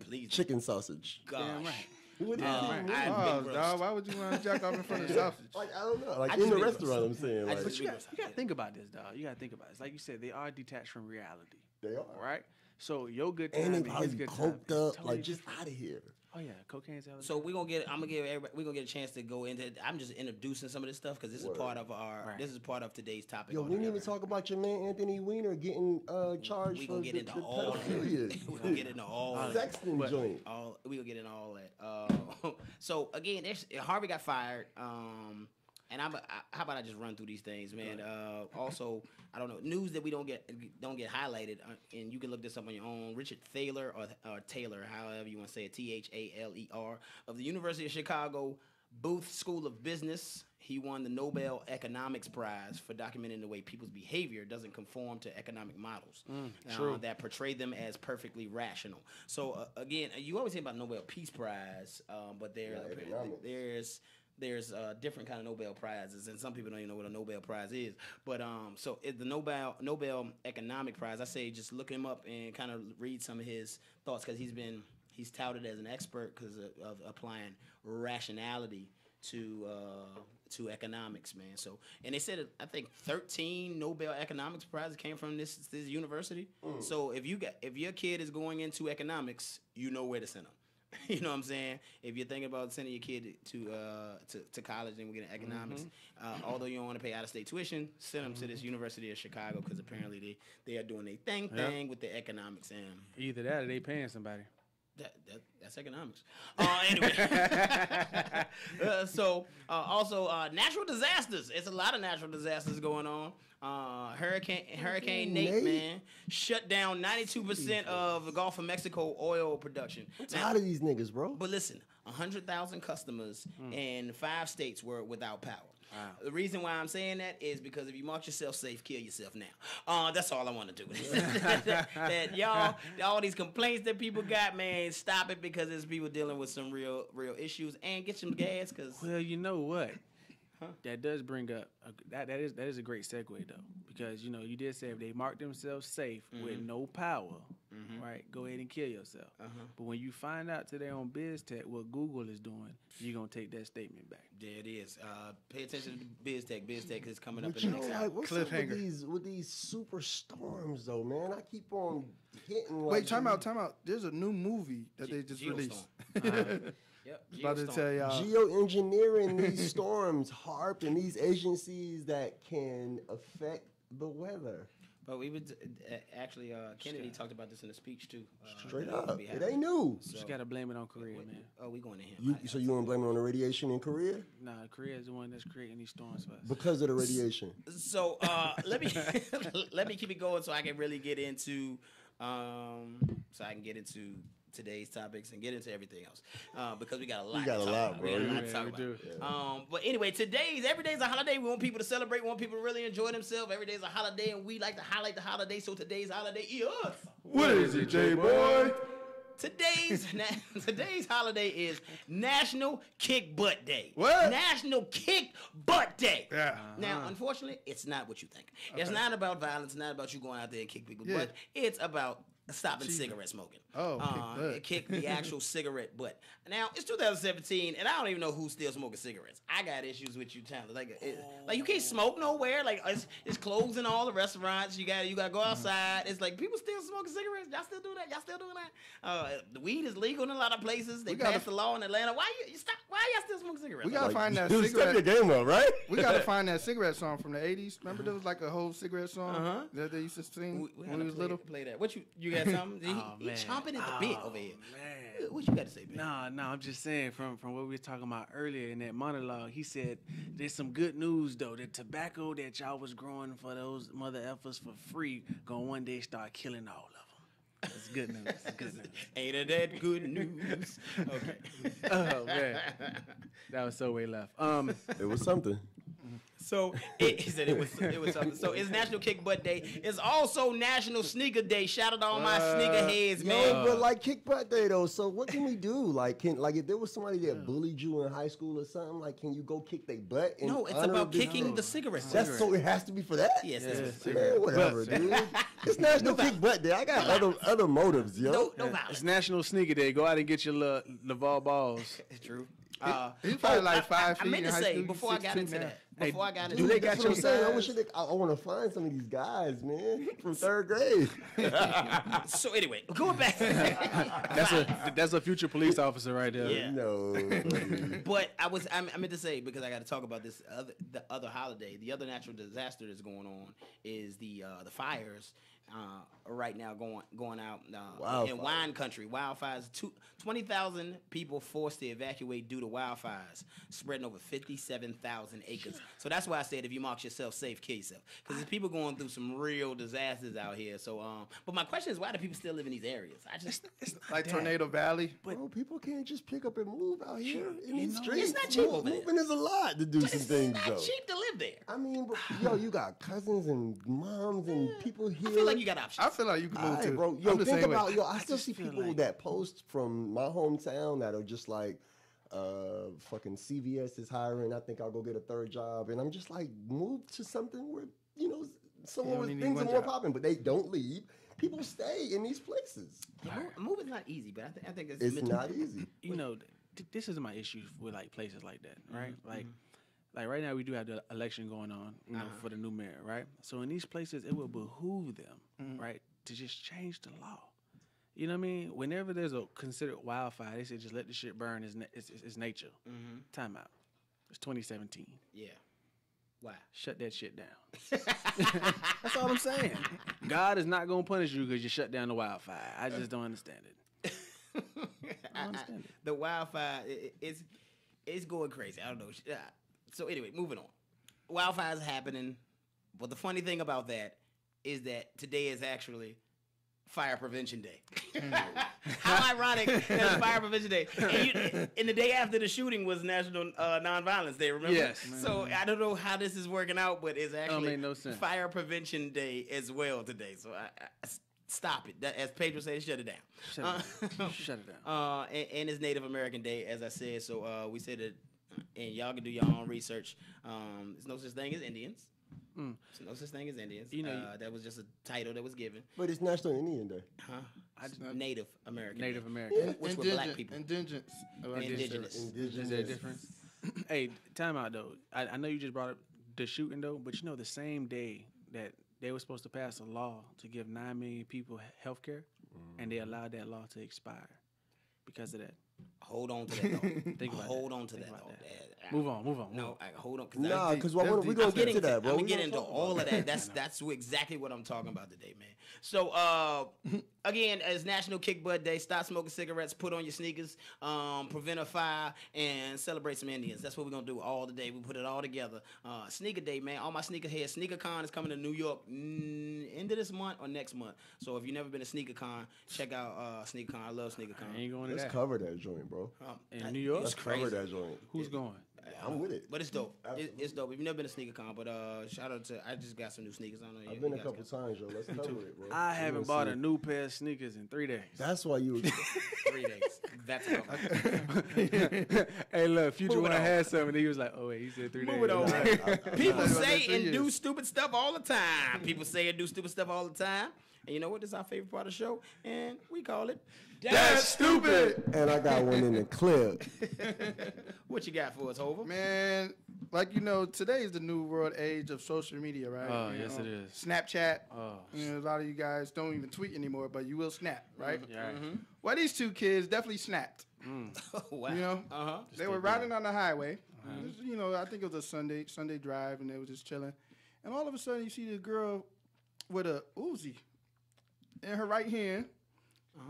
Please. chicken sausage. Gosh. Damn right. What do you Uh, think? I- Pause, big dog. roast. Why would you want to jack off in front of sausage? Like, I don't know. Like, I in just the big restaurant, roast. I'm saying. I Like, just But you big roast. got to think about this, dog. You got to think about it. It's like you said, they are detached from reality, they are. right? So your good time And they and probably his good time coked is up. totally Like, just different. out of here. Oh yeah, cocaine's out. So we're gonna get. I'm gonna give everybody. We're gonna get a chance to go into. I'm just introducing some of this stuff because this Word. is part of our. Right. This is part of today's topic. Yo, we didn't even talk about your man Anthony Weiner getting charged We for gonna get the into all. pedophilia. We're gonna get into all. that. Sexton But- joint. All we gonna get into all that. So again, Harvey got fired. And how about I just run through these things, man? Also, I don't know news that we don't get highlighted, and you can look this up on your own. Richard Thaler or Taylor, however you want to say it, Thaler, of the University of Chicago Booth School of Business. He won the Nobel Economics Prize for documenting the way people's behavior doesn't conform to economic models that portray them as perfectly rational. So again, you always hear about Nobel Peace Prize, but economics. there's different kind of Nobel prizes, and some people don't even know what a Nobel Prize is. But so the Nobel Economic Prize, I say just look him up and kind of read some of his thoughts because he's touted as an expert because of applying rationality to economics, man. So and they said I think 13 Nobel Economics Prizes came from this university. So if your kid is going into economics, you know where to send them. You know what I'm saying? If you're thinking about sending your kid to college and we get economics, although you don't want to pay out-of-state tuition, send them to this University of Chicago because apparently they are doing a thing with the economics and Either that or they paying somebody. that's economics. Anyway, also natural disasters. It's a lot of natural disasters going on. Hurricane Nate, man, shut down 92% of the Gulf of Mexico oil production. I'm tired of these niggas, bro. But listen, 100,000 customers in 5 states were without power. The reason why I'm saying that is because if you mark yourself safe, kill yourself now. That's all I want to do. that y'all, all these complaints that people got, man, stop it because there's people dealing with some real issues and get some gas because. Well, you know what? That does bring up that is a great segue though, because you know you did say if they mark themselves safe with no power, right? Go ahead and kill yourself. But when you find out today on BizTech what Google is doing, you're gonna take that statement back. There it is. Pay attention to BizTech. BizTech is coming up But in you the know, next hour. like, what's up Cliffhanger. with these super storms, though, man? I keep on hitting. Wait, like, time out. There's a new movie that they just released. Yep. About to tell y'all. Geoengineering these storms, HARP, and these agencies that can affect the weather. But we would actually Kennedy talked about this in a speech too. Straight that up, will be it happening. ain't new. You just gotta blame it on Korea, man. Oh, we going to him. So you want to blame it on the radiation in Korea Nah, Korea is the one that's creating these storms for us. because of the radiation? So let me let me keep it going so I can really get into today's topics and get into everything else because we got a lot. We got to a talk lot, about. bro. We got a lot Yeah, to talk we about. do. But anyway, every day is a holiday. We want people to celebrate. We want people to really enjoy themselves. Every day is a holiday, and we like to highlight the holiday. So today's holiday is What is it, J boy? today's holiday is National Kick Butt Day. What? National Kick Butt Day. Yeah. Now, unfortunately, it's not what you think. It's not about violence. It's not about you going out there and kick people's Yeah. butt. It's about stopping cigarette smoking. Oh, kick butt. Kick the actual cigarette butt. Now it's 2017, and I don't even know who's still smoking cigarettes. I got issues with you, Tyler. Like you can't smoke nowhere. Like it's closed in all the restaurants. You got to go outside. It's like people still smoking cigarettes. Y'all still do that? Y'all still doing that? The weed is legal in a lot of places. They passed the law in Atlanta. Why you stop? Why y'all still smoking cigarettes? We gotta find that Dude, step your cigarette. game up, right? We gotta find that cigarette song from the '80s. Remember there was like a whole cigarette song that they used to sing when we was little. Play that. What you got something? He chomping at the bit over here. Man. What you got to say, man? No, I'm just saying from what we were talking about earlier in that monologue, he said there's some good news though. The tobacco that y'all was growing for those mother effers for free gonna one day start killing all of them. That's good news. That's good news. Ain't it that good news? Okay. Oh man, that was so way left. It was something. So he said it was something. So it's National Kick Butt Day. It's also National Sneaker Day. Shout out to all my sneaker heads, man. Yo, but like kick butt day though. So what can we do? Like, if there was somebody that bullied you in high school or something, like, can you go kick their butt? in No, it's honor about of this kicking day? the cigarette. That's so it has to be for that. Yes, Man, whatever, dude. It's National Kick Butt Day. I got other motives, yo. No It's violence. National Sneaker Day. Go out and get your little Laval balls. It's true. He's probably like 5 I feet meant in to high say school. before I got into that. Before I got into do they that. got That's what I'm your saying. I size? wish I want to find some of these guys, man, from 3rd grade. So anyway, going back. That's a future police officer right there. Yeah. No. But I meant to say, because I got to talk about the other holiday, the other natural disaster that's going on is the fires right now going out in wine country. Wildfires, 20,000 people forced to evacuate due to wildfires spreading over 57,000 acres. So that's why I said if you mark yourself safe, kill yourself, because there's people going through some real disasters out here. So but my question is, why do people still live in these areas? I just Like Tornado Valley. Bro, people can't just pick up and move out here in these streets. It's not cheap over there. Moving is a lot to do some it's things, not though. cheap to live there. I mean, yo, you got cousins and moms and people here. I feel like you got options. I feel like you can move All right, too. bro. Yo, I'm the think same way. about I still see feel people like- that post from my hometown that are just like, fucking CVS is hiring. I think I'll go get a 3rd job, and I'm just like, move to something where somewhere You where only need things are one more job. popping. But they don't leave. People stay in these places. Moving's not easy, but I think It's not easy. You know, this is my issue with like places like that, right? Like right now we do have the election going on, you know, for the new mayor, right? So in these places, it will behoove them, right, to just change the law. You know what I mean? Whenever there's a considered wildfire, they say just let the shit burn. It's nature. Time out. It's 2017. Yeah. Why? Shut that shit down. That's all I'm saying. God is not gonna punish you because you shut down the wildfire. I just don't understand it. The wildfire it's going crazy. I don't know. So anyway, moving on. Wildfires happening, but the funny thing about that is that today is actually Fire Prevention Day. How ironic that it's Fire Prevention Day. And the day after the shooting was National Nonviolence Day, remember? Yes. So I don't know how this is working out, but it's actually make no sense. Fire Prevention Day as well today. So I stop it. As Pedro said, shut it down. Shut it down. And it's Native American Day, as I said. So we said that, and y'all can do your own research. There's no such thing as Indians. There's no such thing as Indians. You know, that was just a title that was given. But it's National Indian Day. Native American. Native Day. American. Which were black people. Indigenous. Indigenous. Is there a difference? Hey, time out though. I know you just brought up the shooting though, but you know the same day that they were supposed to pass a law to give 9 million people health care, and they allowed that law to expire because of that. Hold on to that though. Think about hold that. on to Think that about though. that. Move on. No, hold on. Nah, because we're That's gonna deep. get to that, bro. I'm We gonna get gonna into talk all about of that. That's exactly what I'm talking about today, man. So again, as National Kick Butt Day, stop smoking cigarettes, put on your sneakers, prevent a fire, and celebrate some Indians. That's what we're gonna do all today. We put it all together. Sneaker Day, man. All my sneaker heads. SneakerCon is coming to New York end of this month or next month. So if you've never been to SneakerCon, check out SneakerCon. I love SneakerCon. I ain't going to Let's that. cover that joint. joint, bro. In New York? It's Let's cover crazy. that joint. Who's going? I'm with it. But it's dope. Absolutely. It's dope. We've never been to sneaker con, but shout out to I just got some new sneakers. I don't know. I've you been a guys couple got times, yo. Let's cover it, bro. I You haven't gonna bought see a it. new pair of sneakers in 3 days. That's why you. 3 days. That's about Hey, look, Future Move it One on. had some, and he was like, "Oh wait, he said 3 days." Move it on. People was say that 3 and do years? stupid stuff all the time. People say and do stupid stuff all the time. And you know what? This is our favorite part of the show, and we call it That's stupid. And I got one in the clip. What you got for us, Hova? Man, like today is the new world age of social media, right? Oh, You yes, know, it is. Snapchat. Oh, A lot of you guys don't even tweet anymore, but you will snap, right? yeah. Well, these two kids definitely snapped. Wow. You know, Uh-huh. they were riding on the highway. Just, I think it was a Sunday drive, and they were just chilling. And all of a sudden, you see this girl with a Uzi in her right hand,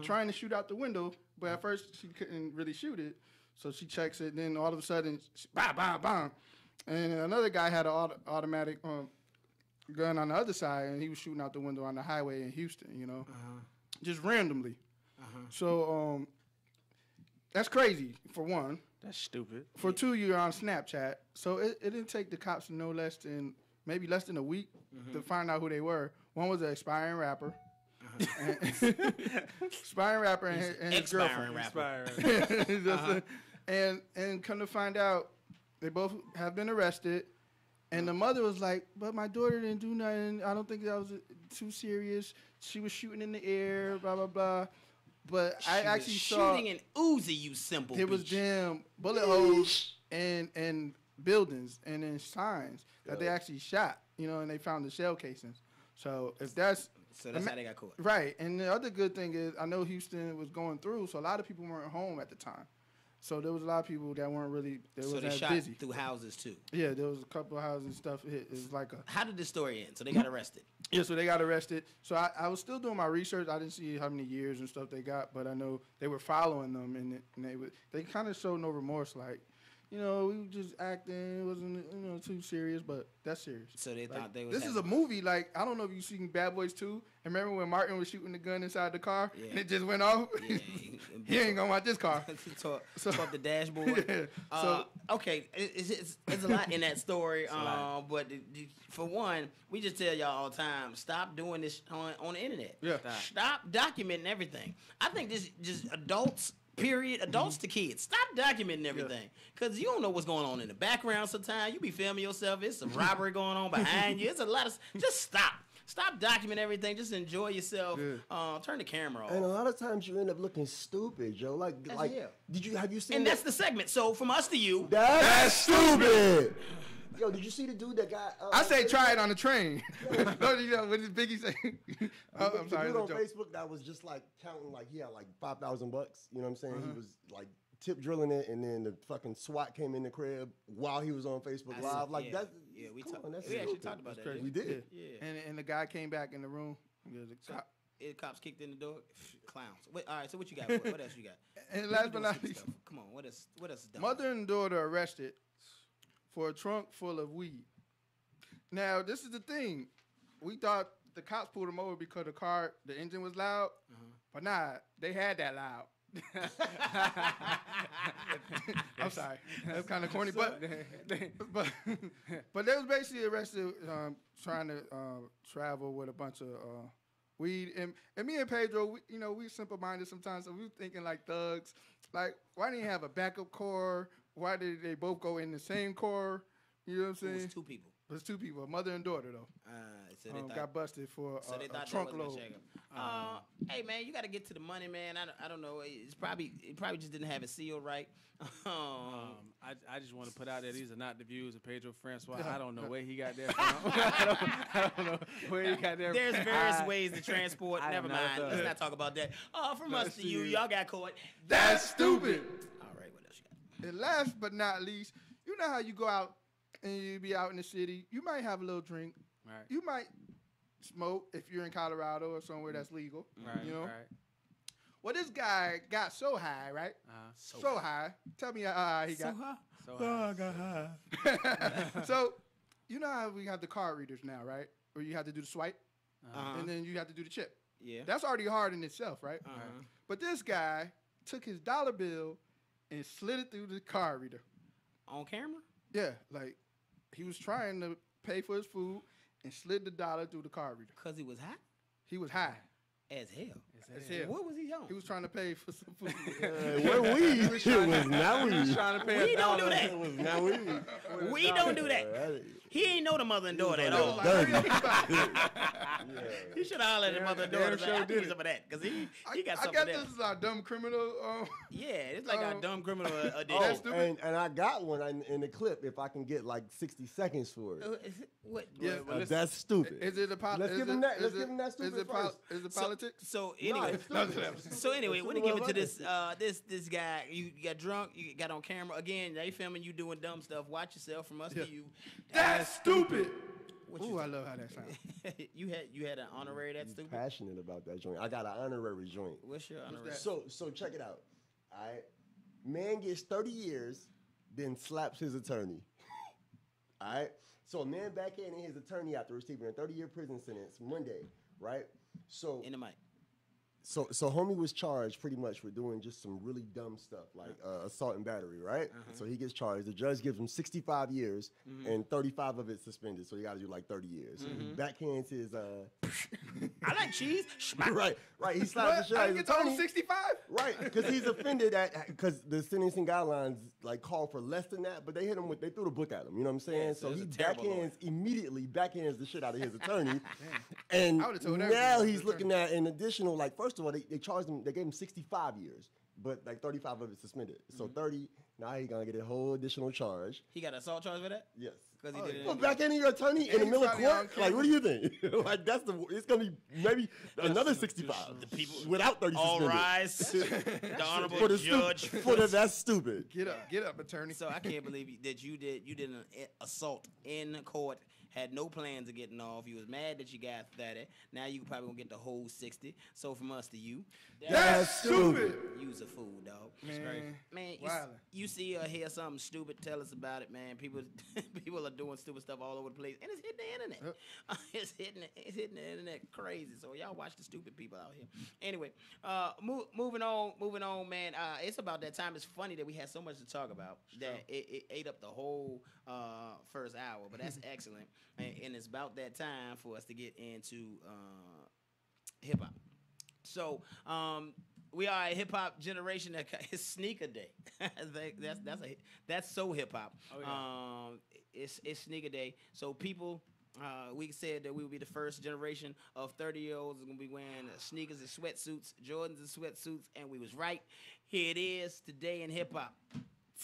trying to shoot out the window. But at first, she couldn't really shoot it, so she checks it. Then all of a sudden, bam, bam, bam, and another guy had an automatic gun on the other side, and he was shooting out the window on the highway in Houston. Just randomly. So that's crazy for one. That's stupid. For two, you're on Snapchat, so it didn't take the cops no less than maybe less than a week to find out who they were. One was an aspiring rapper, aspiring rapper, and his Expiring girlfriend. rapper. And come to find out, they both have been arrested. And the mother was like, "But my daughter didn't do nothing. I don't think that was too serious. She was shooting in the air, blah blah blah." But I She was actually saw shooting an Uzi, you simple it was bitch. damn bullet holes and buildings and then signs that they actually shot, and they found the shell casings. So if that's So that's how they got caught. right, and the other good thing is I know Houston was going through, so a lot of people weren't home at the time. So there was a lot of people that weren't really So wasn't they as shot busy. through houses too. Yeah, there was a couple of houses and stuff hit. It was like a How did this story end? So they got arrested. yeah, so they got arrested. So I was still doing my research. I didn't see how many years and stuff they got, but I know they were following them, and they kind of showed no remorse. Like, we were just acting. It wasn't too serious, but that's serious. So they Like, thought they was. this is a having- movie. Like, I don't know if you've seen Bad Boys 2. And remember when Martin was shooting the gun inside the car Yeah. and it just went off? Yeah. He ain't gonna watch this car. Tore up the dashboard. Yeah. Okay, it's a lot in that story. But for one, we just tell y'all all the time, stop doing this on the internet. Yeah. Stop documenting everything. I think this just adults. Period. Adults to kids. Stop documenting everything. Because you don't know what's going on in the background sometimes. You be filming yourself. It's some robbery going on behind you. It's a lot of... Just stop. Stop documenting everything. Just enjoy yourself. Turn the camera off. And a lot of times you end up looking stupid, yo. Like, hell. have you seen? And that's the segment. So from us to you... That's stupid. Yo, did you see the dude that got? I say try it on the train. Don't what did Biggie say? I'm sorry. The dude on it's a joke. Facebook that was just like counting, like he had like $5,000. You know what I'm saying? He was like tip drilling it, and then the fucking SWAT came in the crib while he was on Facebook Live. Like that's we come on, that's actually stupid. talked about that. Crazy. We did. Yeah. And the guy came back in the room. He was So, like, cops kicked in the door. Clowns. Wait, all right. So what you got? What else you got? And We last doing but not stupid least, stuff. Come on. What else? What else is done? mother and daughter arrested for a trunk full of weed. Now, this is the thing. We thought the cops pulled them over because the engine was loud, but nah, they had that loud. I'm sorry, that's kind of corny, but they was basically arrested trying to travel with a bunch of weed. And me and Pedro, we simple-minded sometimes, so we were thinking like thugs. Like, why didn't you have a backup car? Why did they both go in the same car? You know what I'm It saying? was two people. It was two people, a mother and daughter, though. So they thought, Got busted for so they a thought trunk that was load. a check. Hey man, you got to get to the money, man. I don't know. It probably just didn't have it sealed right. I just want to put out there these are not the views of Pedro Francois. I don't know where he got that from. I don't know where he got that from. There's various ways to transport. I am Never not a mind. thug. Let's not talk about that. From us to you, serious. y'all got caught. That's stupid. All right, what else you got? And last but not least, you know how you go out and you be out in the city. You might have a little drink. Right. You might smoke if you're in Colorado or somewhere that's legal. Right. You know. Right. Well, this guy got so high, right? So high. Tell me how high he got. So I got high. So, you know how we have the card readers now, right? Where you have to do the swipe, and then you have to do the chip. Yeah. That's already hard in itself, right? But this guy took his dollar bill and slid it through the card reader. On camera? Yeah, like he was trying to pay for his food and slid the dollar through the card reader. Cause he was hot He was high as hell. as hell. What was he on? He was trying to pay for some food. What weed? It was not weed. Trying to pay We don't do that. It was not weed. We don't do that. He ain't know the mother and daughter at all. Dirty. He should have hollered at the mother and daughter. Like, I need some of that, cause he got I something guess there. this is our dumb criminal. Yeah, it's like our dumb criminal That's addiction. stupid. And I got one in the clip if I can get like 60 seconds for it. What? Yeah, That's stupid. Is it a Let's give him that. Let's give him that stupid first. Is it politics? So No, anyway, it's stupid. so anyway, It's we're gonna stupid give it to motherfucker. this guy. You got drunk. You got on camera again. They filming you doing dumb stuff. Watch yourself. From us Yeah. to you. That's stupid. What Ooh, you I love how that sounds. you had an honorary that stupid. Passionate about that joint. I got an honorary joint. What's your honorary? So check it out. All right, man gets 30 years, then slaps his attorney. All right, so a man backhanded his attorney after receiving a 30-year prison sentence Monday. Right, so In the mic. So homie was charged pretty much for doing just some really dumb stuff like assault and battery, right? So he gets charged. The judge gives him 65 years and 35 of it suspended. So he got to do like 30 years. So he backhands his. I like cheese. right. He slaps the shit out I of his get told attorney. 65. Right, because he's offended at because the sentencing guidelines like call for less than that, but they hit him with they threw the book at him. You know what I'm saying? Yeah, so so he it's a terrible lawyer. immediately backhands the shit out of his attorney, and I would've told now everyone he's his looking at an additional like first of all they charged him they gave him 65 years, but like 35 of it suspended. So 30 now he's gonna get a whole additional charge. He got an assault charge for that. Yes. Because he did it. Well, backhanding your attorney in the he's middle of probably on court, like what do you think? Like that's it's gonna be maybe another 65 without 30 All suspended. rise. The honorable For the judge. that's stupid. Get up, attorney. So I can't believe that you did an assault in court. Had no plans of getting off. You was mad that you got 30. Now you probably gonna get the whole 60. So from us to you, That's stupid. you's a fool, dog. Man, You, you see or hear something stupid, tell us about it, man. People are doing stupid stuff all over the place, and it's hitting the internet. It's hitting the internet crazy. So y'all watch the stupid people out here. Anyway, moving on, man. It's about that time. It's funny that we had so much to talk about that it ate up the whole first hour, but that's excellent. And it's about that time for us to get into hip hop. So we are a hip hop generation that it's sneaker day. That's so hip hop. Oh, yeah. It's sneaker day. So people. We said that we would be the first generation of 30-year-olds who's gonna be wearing sneakers and sweatsuits, Jordans and sweatsuits, and we was right. Here it is today in hip hop.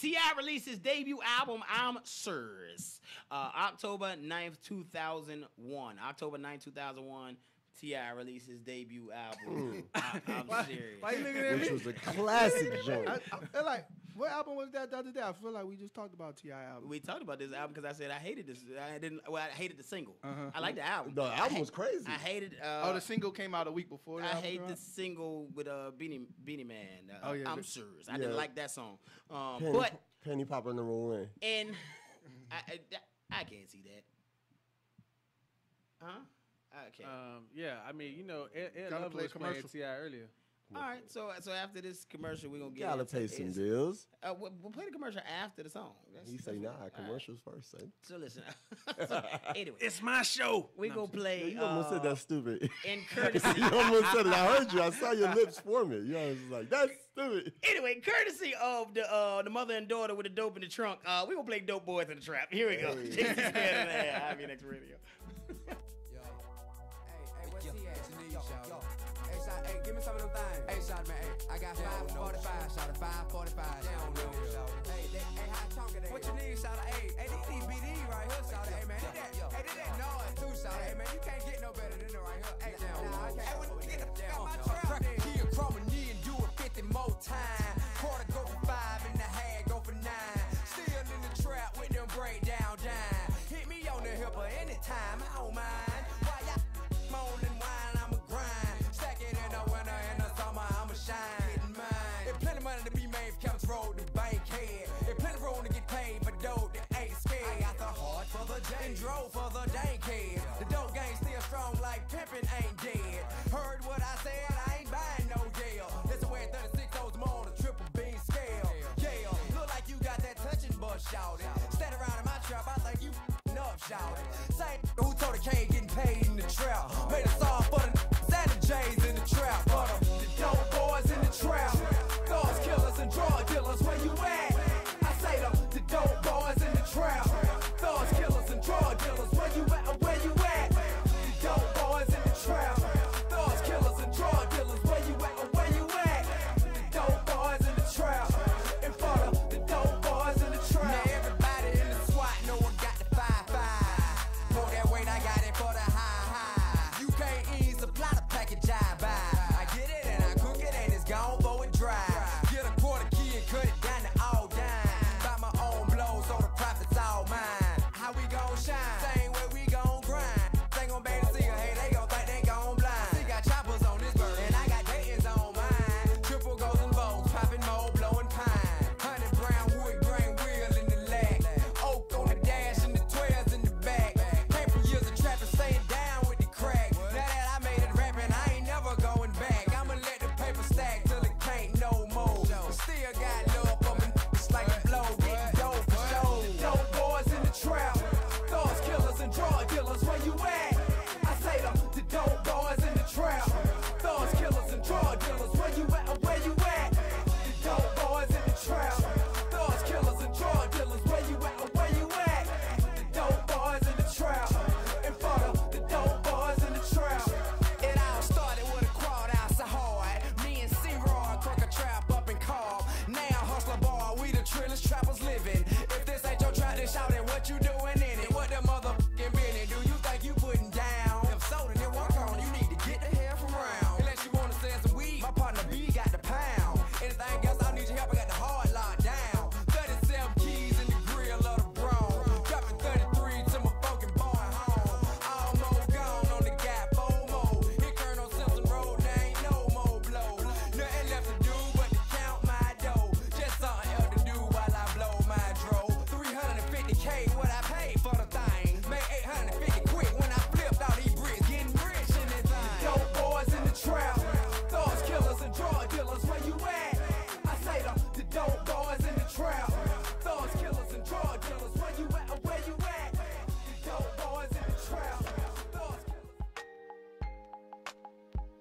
T.I. released his debut album, I'm Sirs, October 9th, 2001. October 9th, 2001, T.I. released his debut album, I'm Serious. Why you looking at Which me? was a classic joint. I feel like, what album was that the other day? I feel like we just talked about T.I. album. We talked about this album because I said I hated this. I hated the single. I like the album. The album was crazy. I hated. Oh, the single came out a week before. the I album hate came the out? single with Beanie Man. Oh, yeah, I'm but- Sirs. I didn't Yeah. like that song. Penny, But Penny Popper number one. and I can't see that. Huh? I can't. Yeah, I mean, you know, Ed Gotta Love play was playing commercial. T.I. earlier. All right. So after this commercial, we're gonna get Gotta into pay some is- bills. We'll play the commercial after the song. He say nah, commercials first. Son. So listen. So, anyway, It's my show. we gonna play. You almost said that's stupid. in courtesy. You almost said it. I heard you. I saw your lips form it. You know, was like, that's stupid. Anyway, courtesy of the mother and daughter with the dope in the trunk, we gonna play Dope Boys in the Trap. Here we go. Hey. Jason Smith and IBNX Radio. Hey, what's he at? Hey, shot, hey, give me some of them things. Hey, shot, man, hey, I got 545, shot, 545. Hey, how chunky they? What you need, shot? Hey, these BD right here, shot. Hey, man, did that noise too, shot. Hey, man, you can't get no better than it right here. Hey, I can't. Hey, when you get my trap, then. He a chroma knee and do it 50 more time. Quarter go for 5 and the half go for 9. Still in the trap with them breakdown dime. Hit me on the hip anytime, I don't mind. Why y'all moan and whine, I'ma grind. Stack it in the winter, in the summer, I'ma shine. Getting mine. There's plenty money to be made for Campus Road, the bank head. There's plenty room to get paid for dope that ain't scared. I got the heart for the J and drove for the dank head. The dope gang still strong like pimpin' ain't dead. Heard what I said, I ain't buying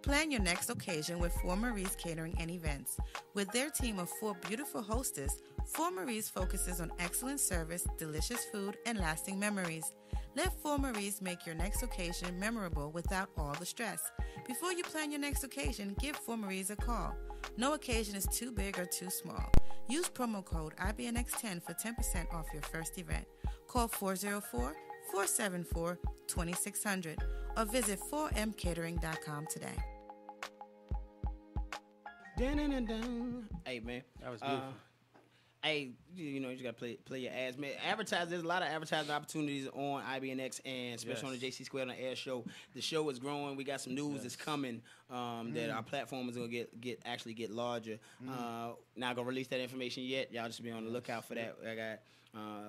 Plan your next occasion with Four Maries Catering and Events. With their team of 4 beautiful hostess, Four Maries focuses on excellent service, delicious food, and lasting memories. Let Four Maries make your next occasion memorable without all the stress. Before you plan your next occasion, give Four Maries a call. No occasion is too big or too small. Use promo code IBNX10 for 10% off your first event. Call 404-474-2600 or visit 4mcatering.com today. Dun-dun-dun-dun. Hey, man. That was beautiful. Hey, you know, you just gotta play your ads, man. Advertise. There's a lot of advertising opportunities on IBNX and especially on the JC Squared on Air show. The show is growing. We got some news that's coming that our platform is gonna get larger. Not gonna release that information yet. Y'all just be on the lookout for that.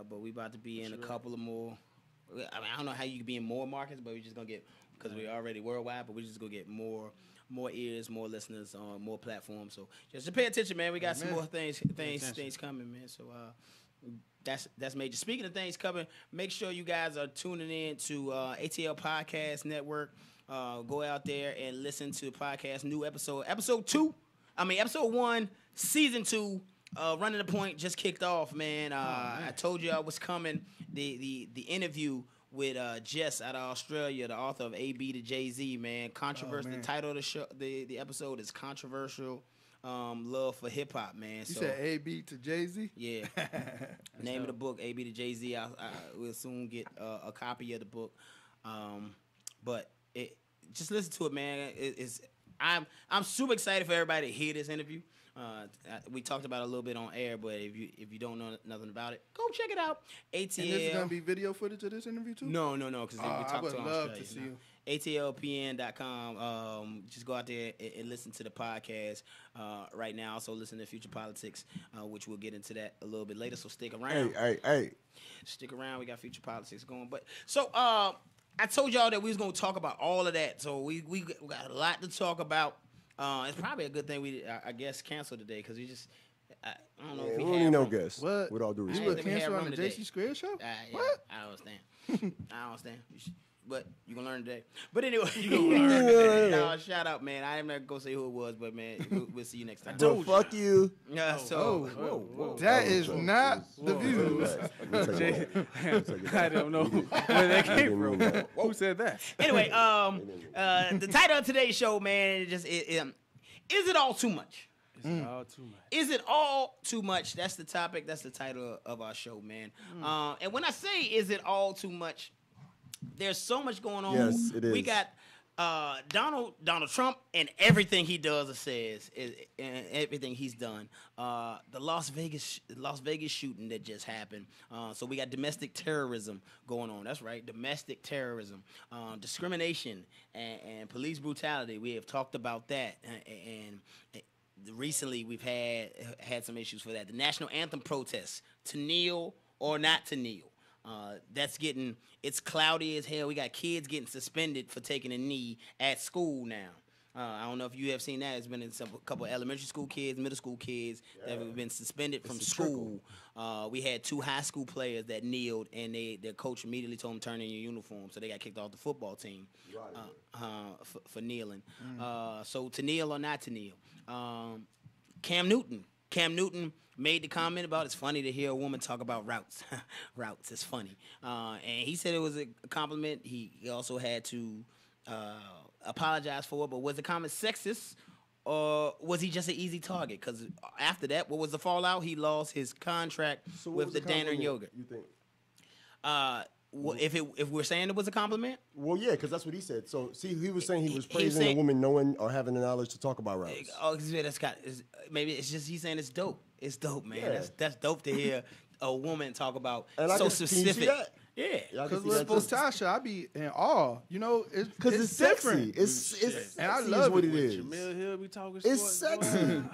But we about to be in a couple of more. I mean, I don't know how you can be in more markets, but we just gonna get because we're already worldwide. But we just gonna get more ears, more listeners on more platforms. So just pay attention, man. We got some more things coming, man. So that's major. Speaking of things coming, make sure you guys are tuning in to ATL Podcast Network. Go out there and listen to the podcast. New episode 1, season 2. Running the Point just kicked off, man. I told you I was coming. The interview with Jess out of Australia, the author of A.B. to Jay-Z, man. Controversial. The title of the show, the episode is Controversial Love for Hip Hop, man. You said A.B. to Jay-Z? Yeah. Name of the book, A.B. to Jay-Z. I will soon get a copy of the book. But just listen to it, man. I'm super excited for everybody to hear this interview. We talked about it a little bit on air, but if you don't know nothing about it, go check it out. ATL. And this is gonna be video footage of this interview too? No, because we talked I would to love Australia, to see you. ATLPN.com. Just go out there and listen to the podcast right now. Also listen to Future Politics, which we'll get into that a little bit later. So stick around. Hey. Stick around. We got Future Politics going. But so I told y'all that we was gonna talk about all of that. So we got a lot to talk about. It's probably a good thing I guess canceled today because I don't know if we don't have need no room. guests. What? With all due You respect. would think we cancel had on room the today. JC Squared show? Yeah, What? I understand. I understand. But you gonna learn today. But anyway, no, shout out, man. I am not gonna say who it was, but man, we'll see you next time. Well, fuck you. Yeah. So That is not the views. I don't know where that came from. Who said that? anyway, the title of today's show, man, is it all too much? It's all too much. Is it all too much? That's the topic. That's the title of our show, man. And when I say is it all too much, there's so much going on. Yes, it is. We got Donald Trump and everything he does or says, and everything he's done. The Las Vegas shooting that just happened. So we got domestic terrorism going on. That's right, domestic terrorism, discrimination, and police brutality. We have talked about that, and recently we've had some issues for that. The national anthem protests, to kneel or not to kneel. It's cloudy as hell. We got kids getting suspended for taking a knee at school now. I don't know if you have seen that. It's been in a couple of elementary school kids, middle school kids that have been suspended from school. We had 2 high school players that kneeled, and their coach immediately told them turn in your uniform, so they got kicked off the football team for kneeling. So to kneel or not to kneel. Cam Newton made the comment about it's funny to hear a woman talk about routes. Routes, it's funny. And he said it was a compliment. He also had to apologize for it, but was the comment sexist or was he just an easy target? Because after that, what was the fallout? He lost his contract with the Danner Yogurt. You think? If we're saying it was a compliment? Well, yeah, because that's what he said. So, see, he was saying he was praising a woman knowing or having the knowledge to talk about routes. Oh, maybe it's just he's saying it's dope. It's dope, man. Yeah. That's dope to hear a woman talk about And specific. Can you see that? Yeah. Because with Tasha, I be in awe. You know, Because it's different. sexy. It's And I sexy love is what it. it is. Jamil Hill be talking It's sports, sexy. boy.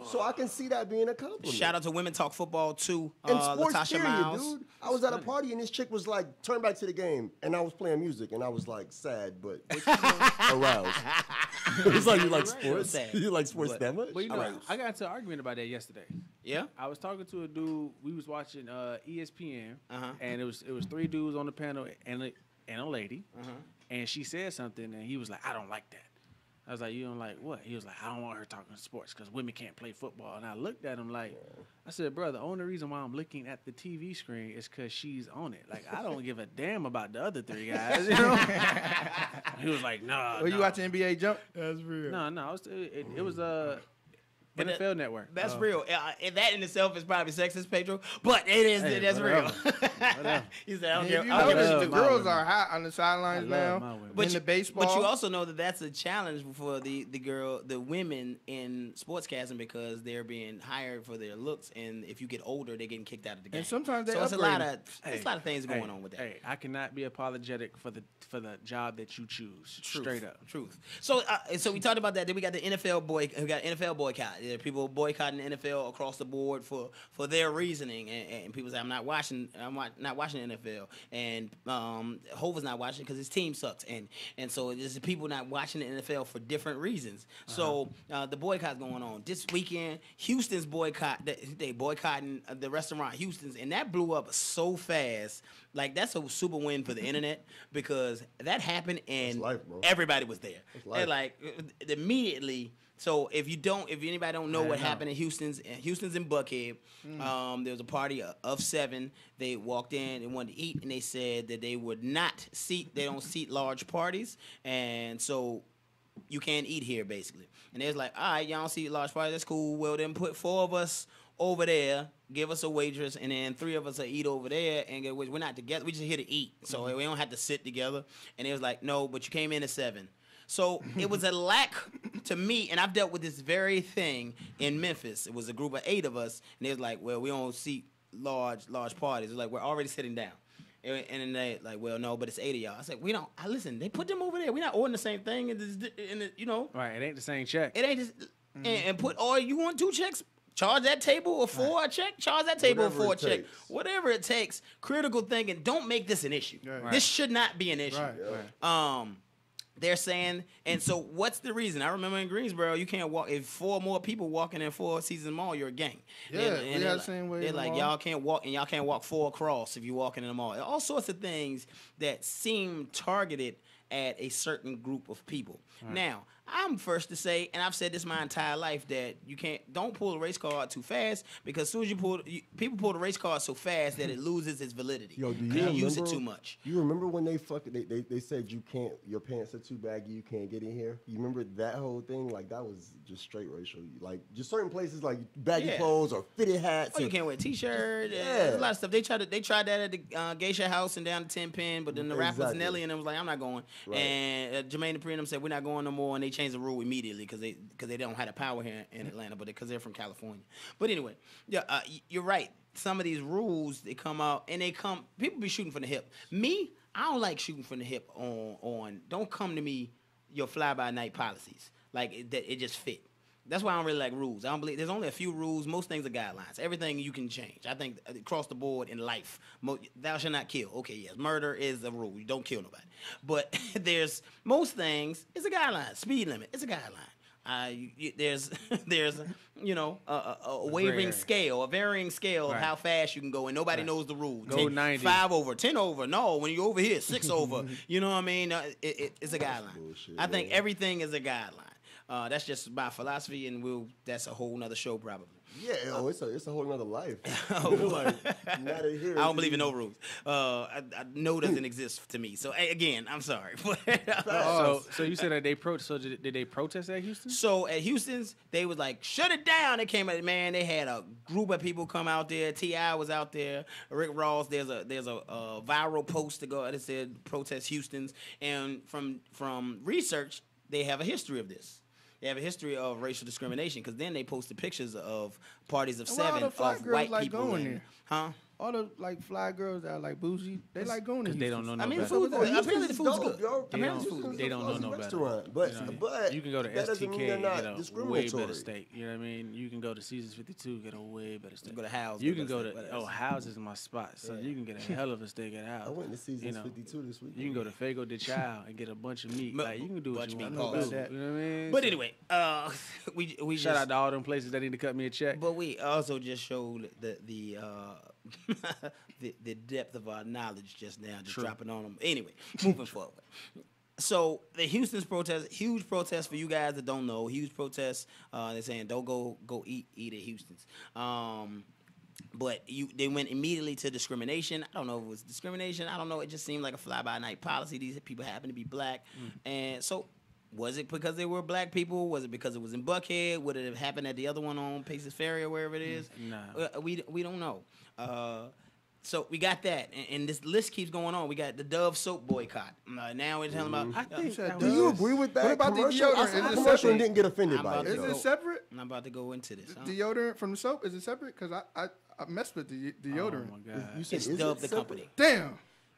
So I can see that being a compliment. Shout out to Women Talk Football too. And sports Latasha period, Miles. dude. I was at a party and this chick was like, turn back to the game. And I was playing music and I was like sad, but aroused. It's like, you like sports? Sad. You like sports But- that much? But you know, I got into an argument about that yesterday. Yeah. I was talking to a dude. We was watching ESPN, Uh-huh. and it was 3 dudes on the panel and a lady, and she said something, and he was like, "I don't like that." I was like, you don't like what? He was like, I don't want her talking sports because women can't play football. And I looked at him like, I said, bro, the only reason why I'm looking at the TV screen is because she's on it. Like, I don't give a damn about the other three guys, you know? He was like, nah. Were you watching NBA Jump? That's real. No, it was But NFL Network. That's real. And that in itself is probably sexist, Pedro. But it is. Hey, that's whatever. real. He said, I don't If care. you I don't notice, care. the girls are hot on the sidelines I love now. my women. But in you, the baseball. but you also know that that's a challenge for the women in sportscasting because they're being hired for their looks, and if you get older, they're getting kicked out of the game. And sometimes they so it's a upgrade lot of Hey, a lot of things going hey, on with that. Hey, I cannot be apologetic for the job that you choose. Truth. Straight up. Truth. So we talked about that. Then we got the NFL boycott. There are people boycotting the NFL across the board for their reasoning, and people say I'm not watching the NFL, and Hov is not watching because his team sucks, and so there's people not watching the NFL for different reasons. So the boycott's going on this weekend. Houston's they boycotting the restaurant Houston's, and that blew up so fast. Like that's a super win for the internet because that happened and life, bro. everybody was there. life. And like immediately. So if anybody don't know what happened in Houston's in Buckhead, there was a party of 7. They walked in and wanted to eat, and they said that they don't seat large parties, and so you can't eat here basically. And they was like, all right, y'all don't seat large parties, that's cool. Well, then put 4 of us over there, give us a waitress, and then 3 of us will eat over there, and we're not together. We just here to eat, so we don't have to sit together. And they was like, no, but you came in at 7. So it was a lack to me, and I've dealt with this very thing in Memphis. It was a group of 8 of us, and they was like, well, we don't seat large parties. It's like, we're already sitting down. And then they like, well, no, but it's 8 of y'all. I said, we don't. Listen, they put them over there. We're not ordering the same thing, you know. Right, it ain't the same check. It ain't just, and put all you want 2 checks. Charge that table a 4 a check. Charge that table a 4 check. Whatever it takes. Critical thinking. Don't make this an issue. Right. This should not be an issue. Right. They're saying, and so what's the reason? I remember in Greensboro, you can't walk. If 4 more people walking in 4 Seasons Mall, you're a gang. Yeah, and we got the same way. They're in the like, mall. y'all can't walk, and y'all can't walk 4 across if you're walking in the mall. All sorts of things that seem targeted at a certain group of people. Right. Now, I'm first to say, and I've said this my entire life, that don't pull the race card too fast, because as soon as people pull the race card so fast that it loses its validity. Yo, do because you you use it remember- too much. You remember when they said you can't, your pants are too baggy, you can't get in here? You remember that whole thing? Like that was just straight racial. Like just certain places like baggy Yeah. clothes or fitted hats. Oh, you and- can't wear a t-shirt. Yeah. There's a lot of stuff. They tried that at the Geisha House and down to 10 Pin, but then the rappers Exactly. Nelly and them was like, I'm not going. Right. And Jermaine Dupri and them said, we're not going no more, and they changed the rule immediately because they don't have the power here in Atlanta, but because they're from California. But anyway, yeah, you're right. Some of these rules, they come out, and people be shooting from the hip. Me, I don't like shooting from the hip on don't come to me, your fly-by-night policies. Like, it just fit. That's why I don't really like rules. I don't believe there's only a few rules. Most things are guidelines. Everything you can change. I think across the board in life, thou shalt not kill. Okay, yes, murder is a rule. You don't kill nobody. But there's most things. It's a guideline. Speed limit. It's a guideline. There's a wavering scale, a varying scale of how fast you can go, and nobody knows the rule. Go 90. 5 over, 10 over. No, when you're over here, 6 over. You know what I mean? It's a guideline. bullshit, I think everything is a guideline. That's just my philosophy, and that's a whole nother show probably. Yeah, it's a whole nother life. I Not adherence. don't believe in no rules. I no doesn't exist to me. So again, I'm sorry. So you said that did they protest at Houston? So at Houston's, they was like, shut it down. They came out, man. They had a group of people come out there. T.I. was out there. Rick Ross. There's a viral post to go that said protest Houston's, and from research, they have a history of this. They have a history of racial discrimination because then they posted pictures of parties of And why all 7 the fly of girls white like people. going in- there? Huh? All the like fly girls that are like bougie, they like going to Because they don't know no I mean, the better. food. Houston's Apparently, the food's dope, good. yo. They Apparently, the don't- food's they good. don't know no better. Restaurant, but You know, but you can go to that doesn't mean they're STK, not get a way discriminatory. better steak. You know what I mean? You can go to Caesars 52, get a way better steak. Go to House. You can go to to House is my spot, so you can get a hell of a steak at House. I went to Seasons You know, 52 this week. You can go to Fago de Chao and get a bunch of meat. Like you can do what Bunch you of want meat to do. balls. You know what I mean? But So, anyway, we shout just, out to all them places that need to cut me a check. But we also just showed the the depth of our knowledge just now, just dropping on them. Anyway, moving forward. So the Houston's protest, huge protest for you guys that don't know, huge protest. They're saying don't go eat at Houston's. But they went immediately to discrimination. I don't know if it was discrimination. I don't know. It just seemed like a fly-by-night policy. These people happen to be black. And so was it because they were black people? Was it because it was in Buckhead? Would it have happened at the other one on Paces Ferry or wherever it is? Nah. We don't know. So we got that. And this list keeps going on. We got the Dove soap boycott. Now we're talking about... I think that Do you was- agree with that? What about the commercial? deodorant? I Is saw it the commercial and separate? didn't get offended I'm by about it. to Is go- it separate? I'm about to go into this. Huh? Deodorant from the soap? Is it separate? Because I messed with the deodorant. Oh my God. You said, It's is Dove it the separate? company. Damn.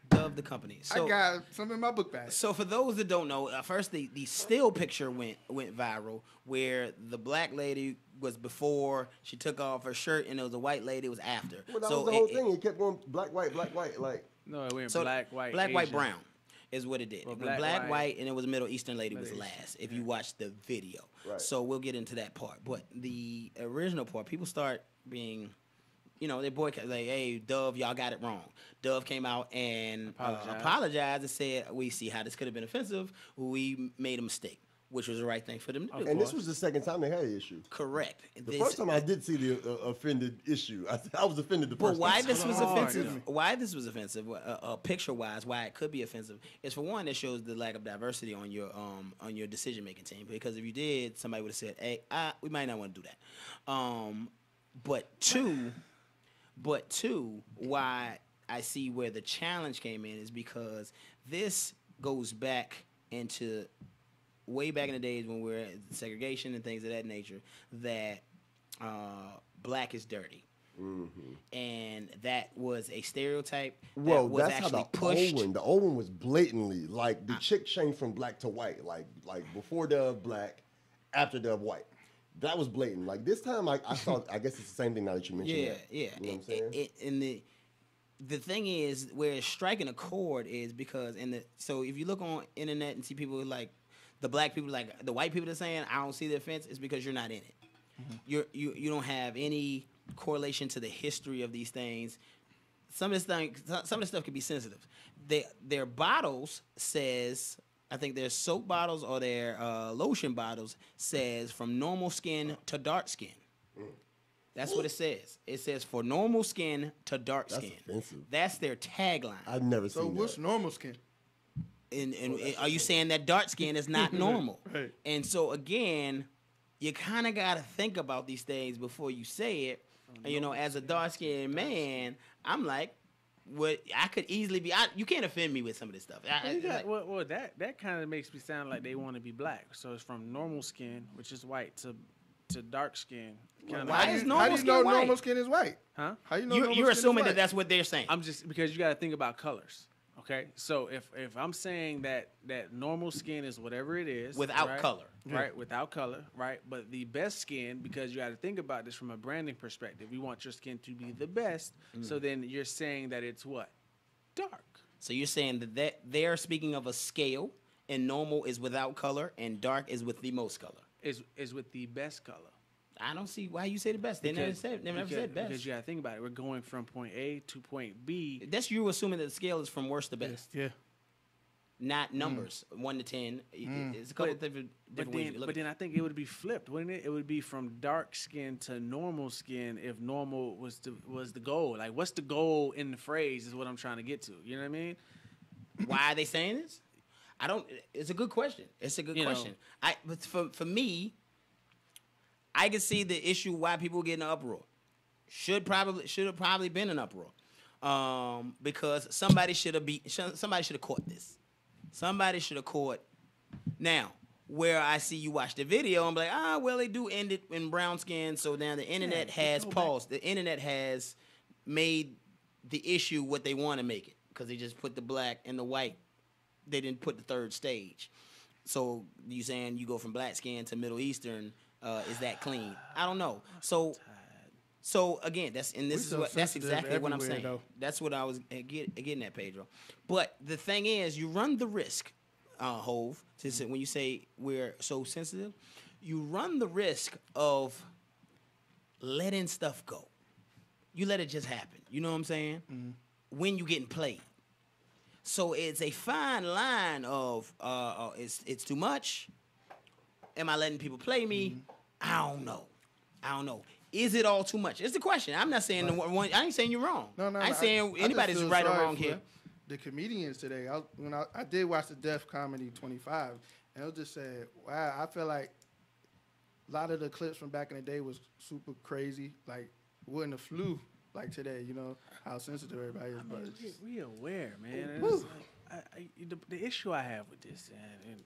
Dove the company. So, I got some in my book bag. So for those that don't know, first the still picture went viral where the black lady was before she took off her shirt and it was a white lady was after. Well, that so was the whole thing. It kept going black, white, like. No, it went so black, white, black, white, Asian. brown is what it did. Well, It went black, black, white, white, and it was a Middle Eastern lady was Middle last. If you watch the video, Right. so we'll get into that part. But the original part, people start being. They boycott, like, hey, Dove, y'all got it wrong. Dove came out and apologized and said, we see how this could have been offensive. We made a mistake, which was the right thing for them to do. And this was the second time they had an issue. Correct. The first time I did see the offended issue, I was offended the But first why time. this was offensive? Picture-wise, why it could be offensive is, for one, it shows the lack of diversity on your decision-making team. Because if you did, somebody would have said, hey, we might not want to do that. But two, why I see where the challenge came in is because this goes back into way back in the days when we're at segregation and things of that nature, that black is dirty. And that was a stereotype that was that's actually how the pushed. old one. The old one was blatantly like the chick changed from black to white, like before Dove black, after Dove white. That was blatant. Like this time, I saw. I guess it's the same thing now that you mentioned. Yeah, that. yeah. You know what I'm saying? And the thing is, where it's striking a chord is because so if you look on internet and see people like the black people, like the white people that are saying I don't see the offense, it's because you're not in it. You don't have any correlation to the history of these things. Some of the stuff can be sensitive. Their bottles says, I think their soap bottles or their lotion bottles says from normal skin to dark skin. That's what it says. It says for normal skin to dark skin. Offensive. That's their tagline. I've never So seen what's that. normal skin? And are you saying that dark skin is not normal? Right. And so again, you kind of got to think about these things before you say it. And, as a dark skinned man, I'm like, what I could easily be. You can't offend me with some of this stuff. That kind of makes me sound like they want to be black. So it's from normal skin, which is white, to dark skin. Why is normal How do you skin know white? normal skin is white? Huh? How you know normal You're skin is assuming white? that that's what they're saying. I'm just because you got to think about colors. Okay, so if I'm saying that normal skin is whatever it is Without right? color. right? Without color, right? But the best skin, because you got to think about this from a branding perspective. We want your skin to be the best. So then you're saying that it's what? Dark. So you're saying that they're speaking of a scale, and normal is without color, and dark is with the most color. Is with the best color. I don't see why you say the best. They never said best. Because you got to think about it. We're going from point A to point B. That's you assuming that the scale is from worst to best. Yeah. Not numbers, 1 to 10. It's a couple different ways you look But then I think it would be flipped, wouldn't it? It would be from dark skin to normal skin if normal was the goal. Like, what's the goal in the phrase is what I'm trying to get to. You know what I mean? Why are they saying this? I don't. It's a good question. It's a good question. But for me, I can see the issue why people get in an uproar. Should have probably been an uproar, because somebody should have caught this. Somebody should have caught. Now, where I see you watch the video, I'm like, well, they do end it in brown skin, so now the internet has paused. The internet has made the issue what they want to make it, because they just put the black and the white. They didn't put the third stage. So you saying you go from black skin to Middle Eastern, is that clean? I don't know. So again, that's exactly what I'm saying. though. That's what I was getting at, Pedro. But the thing is, you run the risk, Hove, when you say we're so sensitive, you run the risk of letting stuff go. You let it just happen. You know what I'm saying? When you getting played. So it's a fine line of it's too much. Am I letting people play me? I don't know. Is it all too much? It's the question. I'm not saying I ain't saying you're wrong. No, I ain't saying just anybody's feel right or sorry wrong for here. The comedians today. I did watch the Def Comedy 25, and it was just saying, wow, I feel like a lot of the clips from back in the day was super crazy. Like, wouldn't have flew like today. You know how sensitive everybody is. But We aware, man. And Woo. it's like, the issue I have with this,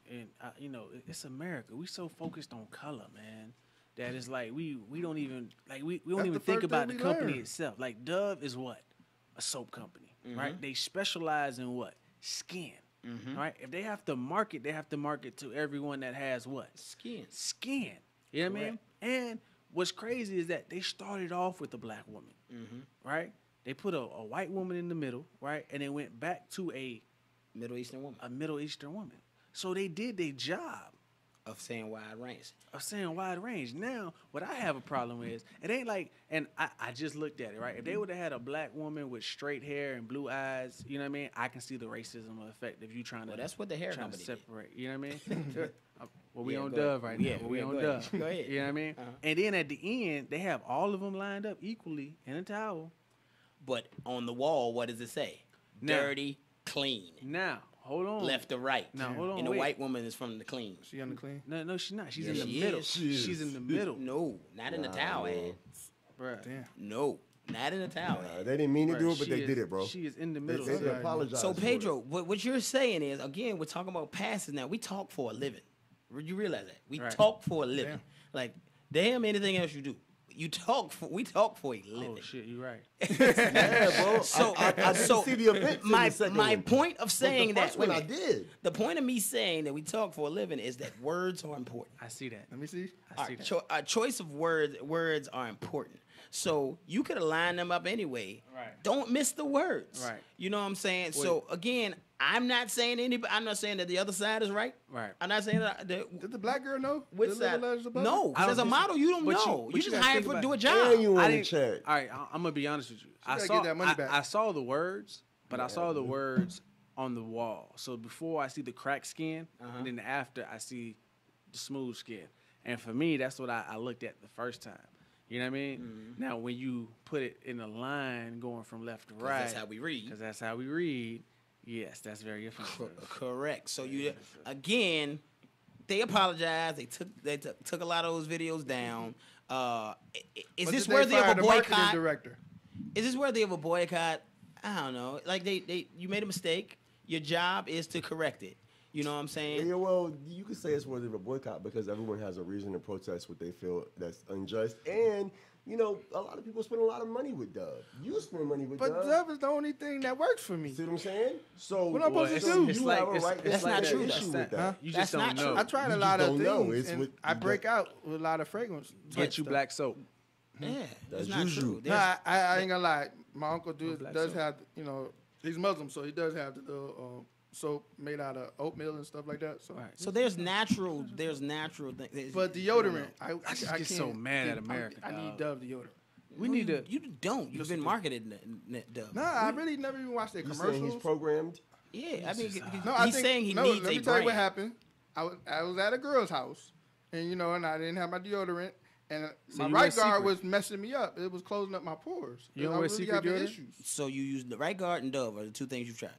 and you know, it's America. We so focused on color, man, that it's like we don't even we don't That's even the think first about thing the we company learn. itself. Like Dove is what? A soap company, right? They specialize in what? Skin. Right? If they have to market to everyone that has what? Skin. You know what I mean? And what's crazy is that they started off with a black woman, right? They put a white woman in the middle, right? And they went back to a Middle Eastern woman. So they did their job of saying wide range. Now, what I have a problem with is, it ain't like, and I just looked at it, right? If they would have had a black woman with straight hair and blue eyes, you know what I mean? I can see the racism effect if you trying to. Well, that's what the hair trying to company did. separate. You know what I mean? Well, we Yeah, on go Dove ahead. right Yeah, now. We yeah, on go Dove. ahead. Go ahead. You know what I mean? And then at the end, they have all of them lined up equally in a towel. But on the wall, what does it say? Now- Dirty, clean. Now, hold on. Left to right. Now, hold on. And the wait. white woman is from the clean. she on the clean. No, she's not. She's Yeah, in the she middle. is. She's in the middle. No, not in the towel head. Bruh. Damn. No, not in the towel head. They didn't mean to Bruh, do it, but she they is- did it, bro. She is in the They, middle. they apologized. So for Pedro, it. what you're saying is, again, we're talking about passes now. We talk for a living. You realize that we Right. talk for a living. Damn. Like, damn, anything else you do, we talk for a living. Oh shit, you're right. Yeah, bro. So, I didn't so see the offense in my the second my one. point of But saying the that first one wait a I minute. did. The point of me saying that we talk for a living is that words are important. I see that. Let me see. I see that. Our choice of words are important. So you could align them up anyway. Right. Don't miss the words. Right. You know what I'm saying? So again, I'm not saying that the other side is right. Right. I'm not saying that. Did the black girl know? Which the little side? letters above No, it? 'cause as a model, you don't but you- know. but You you just gotta hired think for about do a it. job. And you I on the didn't- check. All right, I'm gonna be honest with you. gotta get that money back. I saw the words, but I saw the words on the wall. So before I see the cracked skin, and then after I see the smooth skin. And for me, that's what I looked at the first time. You know what I mean? Now, when you put it in a line going from left to right, that's how we read. Because that's how we read. Yes, that's very offensive. Correct. So you again, they apologized. They took a lot of those videos down. Is But this did they worthy fire of a the marketing boycott? director? Is this worthy of a boycott? I don't know. Like you made a mistake. Your job is to correct it. You know what I'm saying? Yeah, well, you could say it's worthy of a boycott because everyone has a reason to protest what they feel that's unjust. And, you know, a lot of people spend a lot of money with Dove. You spend money with But Dove. Dove is the only thing that works for me. See what I'm saying? So What I'm supposed to so do? you have a right to That's have not an true. issue That's with not- that. You That's just don't not know. true. I tried You a lot just of don't know. things, It's and with- I break out with a lot of fragrance. Get you black soap. Yeah, That's that's not juju. true. No, I ain't gonna lie. My uncle black does soap. have, you know, he's Muslim, so he does have the soap made out of oatmeal and stuff like that. So, Right. So there's natural things. but deodorant, I just I get can't. so mad at America, I need dog. Dove deodorant. We need to. You don't. You've been marketed Dove. No, I really never even watched their You saying he's commercials. programmed? Yeah, I mean, No, I he's think, saying he no, needs let a me tell you what brand. happened. I was at a girl's house, and you know, and I didn't have my deodorant, and my you wear right guard Secret? was messing me up. It was closing up my pores. You don't I wear really Secret having deodorant? issues. So you use the right guard and Dove are the two things you've tried.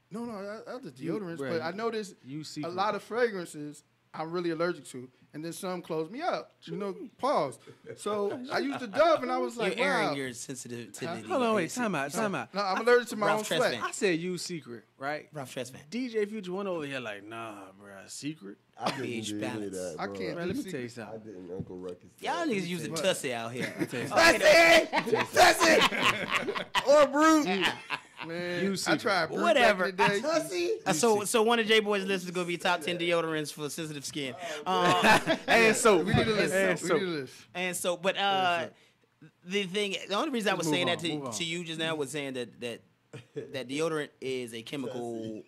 No, other deodorants, bruh, but I noticed you a Secret. lot of fragrances I'm really allergic to, and then some close me up. You know, pause. So I used the Dove, and I was like, You're airing wow. your sensitivity. Hold on, wait, time out. No, I'm allergic to my Ralph own sweat. Tresvant. I said you secret, right? Ralph Tresvant. DJ Future went over here like, nah, bruh, secret. I didn't pH do any of balance. that, I bro. can't Man, let me do tell you Secret. I something. didn't Uncle Ruckus. Y'all niggas using tussy out here. Or Brute. Man, You I Secret. tried Brute Whatever. back in the day. So one of J Boy's lists is gonna be top 10 deodorants for sensitive skin. And so We need a list. And We so need a list. And so, but the only reason I was Move saying on, that move on. to you just now was saying that deodorant is a chemical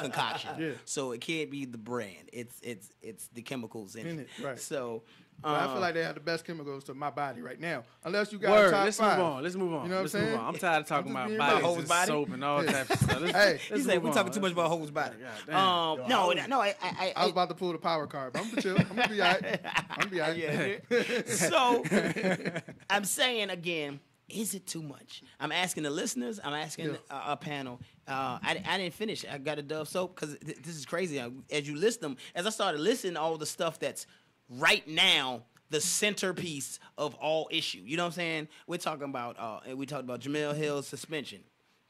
concoction. Yeah. So it can't be the brand. It's the chemicals in In it. it, right. So But I feel like they have the best chemicals to my body right now. Unless you got Word. a top Let's 5. move on. Let's move on. You know what I'm Let's saying? move on. I'm tired of talking I'm about just being bodies real. and Body? soap and all types of stuff. Let's, Hey. He let's said move we on. talking too much about Ho's body. God damn. No. I was about to pull the power card, but I'm gonna chill. I'm gonna be all right. I'm gonna be all right. Yeah. So I'm saying again, is it too much? I'm asking the listeners. I'm asking a panel. I didn't finish. I got a Dove soap because this is crazy. As you list them, as I started listing all the stuff that's right now the centerpiece of all issue. You know what I'm saying? We're talking about we talked about Jamel Hill's suspension.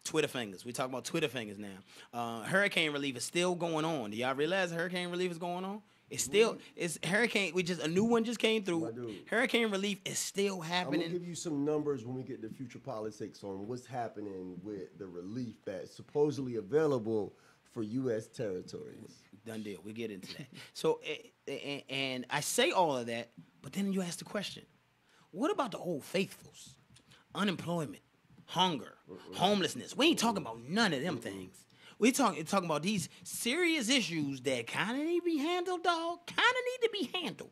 Twitter fingers. We talk about Twitter fingers now. Hurricane relief is still going on. Do y'all realize hurricane relief is going on? It's still hurricane. A new one just came through. Hurricane relief is still happening. I'm gonna give you some numbers when we get to future politics on what's happening with the relief that's supposedly available for U.S. territories. Done deal. We get into that. So, and I say all of that, but then you ask the question: what about the old faithfuls? Unemployment, hunger, homelessness. We ain't talking about none of them things. We talking about these serious issues that kind of need to be handled, dog. Kind of need to be handled.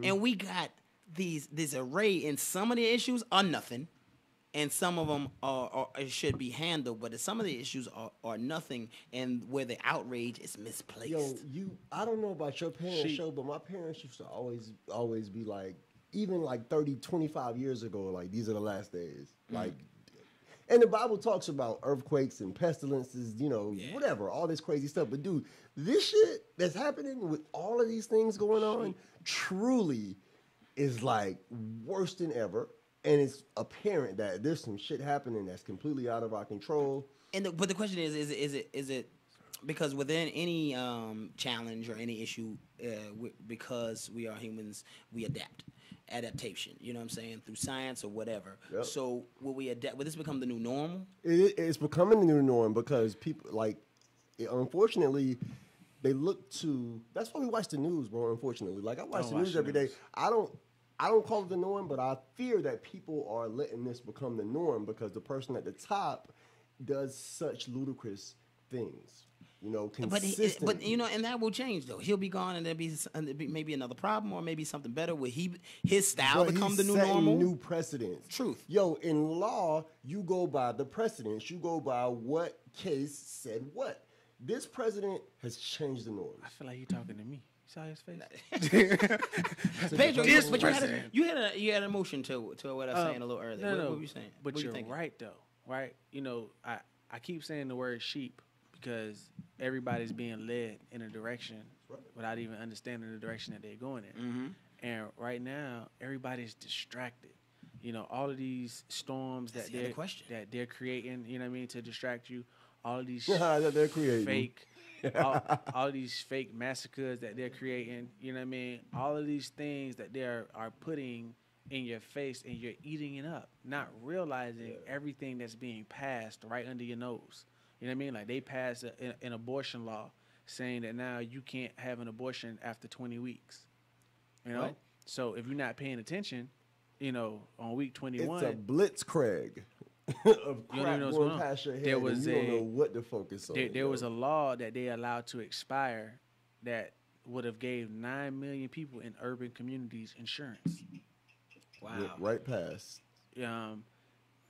And we got this array, and some of the issues are nothing, and some of them are should be handled. But some of the issues are nothing, and where the outrage is misplaced. Yo, I don't know about your parents' show, but my parents used to always be like, even like 30, 25 years ago, like these are the last days. Like. And the Bible talks about earthquakes and pestilences, whatever, all this crazy stuff. But dude, this shit that's happening with all of these things going on truly is like worse than ever. And it's apparent that there's some shit happening that's completely out of our control. But the question is it because within any challenge or any issue, because we are humans, we adapt. Adaptation, you know what I'm saying, through science or whatever. Yep. So will we adapt? Will this become the new normal? It's becoming the new norm because people unfortunately, they look to. That's why we watch the news, bro. Unfortunately, I watch the news every day. I don't call it the norm, but I fear that people are letting this become the norm because the person at the top does such ludicrous things. Consistent. But and that will change though. He'll be gone, and there'll be maybe another problem, or maybe something better. Will his style become the new normal? New precedents. Truth. Yo, in law, you go by the precedents. You go by what case said what. This president has changed the norms. I feel like you're talking to me. You saw his face. Pedro, but you had an emotion to what I was saying a little earlier. What were you saying? But you're right though, right? I keep saying the word sheep. Because everybody's being led in a direction without even understanding the direction that they're going in. Mm-hmm. And right now, everybody's distracted. All of these storms that they're creating, you know what I mean, to distract you. All of these that they're creating. Fake, all of these fake massacres that they're creating, you know what I mean? All of these things that they are putting in your face and you're eating it up, not realizing everything that's being passed right under your nose. You know what I mean? Like they passed an abortion law saying that now you can't have an abortion after 20 weeks. Right? So if you're not paying attention, on week 21. It's a blitzkrieg of crap going past your head you don't know what to focus on. There was a law that they allowed to expire that would have gave 9 million people in urban communities insurance. Wow. Right past.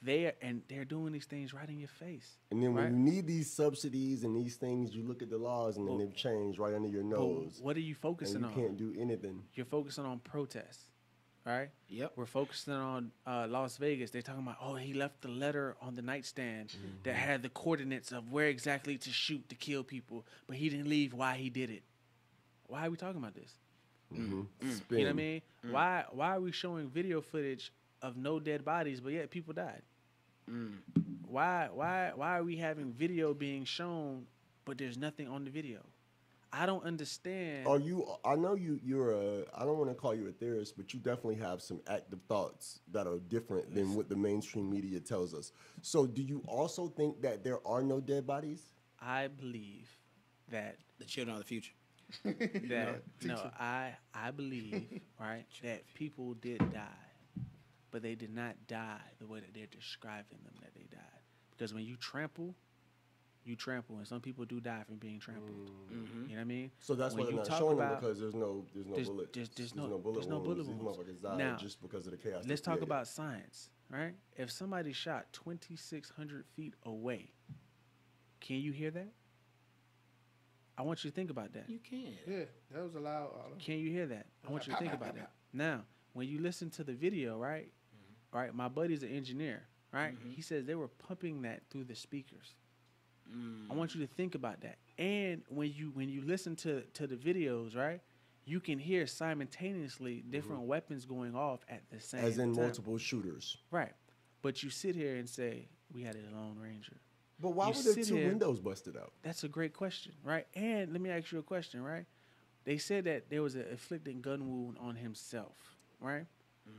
They're doing these things right in your face. And then when you need these subsidies and these things, you look at the laws and then they've changed right under your nose. What are you focusing on? You can't do anything. You're focusing on protests, right? Yep. We're focusing on Las Vegas. They're talking about, he left the letter on the nightstand that had the coordinates of where exactly to shoot to kill people, but he didn't leave why he did it. Why are we talking about this? Mm-hmm. You know what I mean? Why are we showing video footage of no dead bodies, but yet people died? Why are we having video being shown, but there's nothing on the video? I don't understand. I know you're I don't want to call you a theorist, but you definitely have some active thoughts that are different than what the mainstream media tells us. So do you also think that there are no dead bodies? I believe that the children are the future. I believe, right, that people did die. But they did not die the way that they're describing them that they died. Because when you trample you trample, and some people do die from being trampled. You know what I mean? So that's When why they're you not talk showing them about- because there's no bullet. There's no bullet wounds. wounds. These motherfuckers died Now, just because of the chaos. Let's they talk created. about science, right? If somebody shot 2,600 feet away, can you hear that? I want you to think about that. You can. Yeah, that was a loud. Can you hear that? I want you to think about that. Now, when you listen to the video, right? Right, my buddy's an engineer, right? He says they were pumping that through the speakers. I want you to think about that. And when you listen to the videos, right? You can hear simultaneously different weapons going off at the same time. As in multiple shooters. Right. But you sit here and say, we had a Lone Ranger. But why You were there sit 2 here- windows busted out? That's a great question, right? And let me ask you a question, right? They said that there was an inflicting gun wound on himself, right?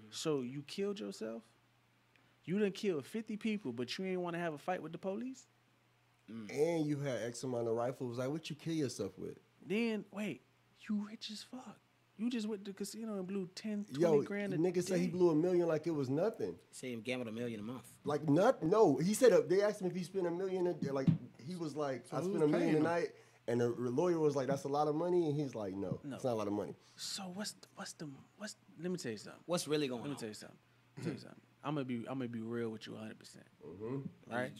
So you killed yourself? You done killed 50 people, but you ain't want to have a fight with the police? And you had X amount of rifles. Like, what you kill yourself with? Then, wait, you rich as fuck. You just went to the casino and blew 10, 20 Yo, grand a nigga said he day. blew $1 million like it was nothing. Say him gambled $1 million a month. Like no, he said they asked him if he spent $1 million. Like he was like, So I who's spent $1 million paying a him? night, and the lawyer was like, that's a lot of money, and he's like, no, it's not a lot of money. So what's let me tell you something. What's really going on? Let me tell you something. I'm gonna be real with you 100%. Right?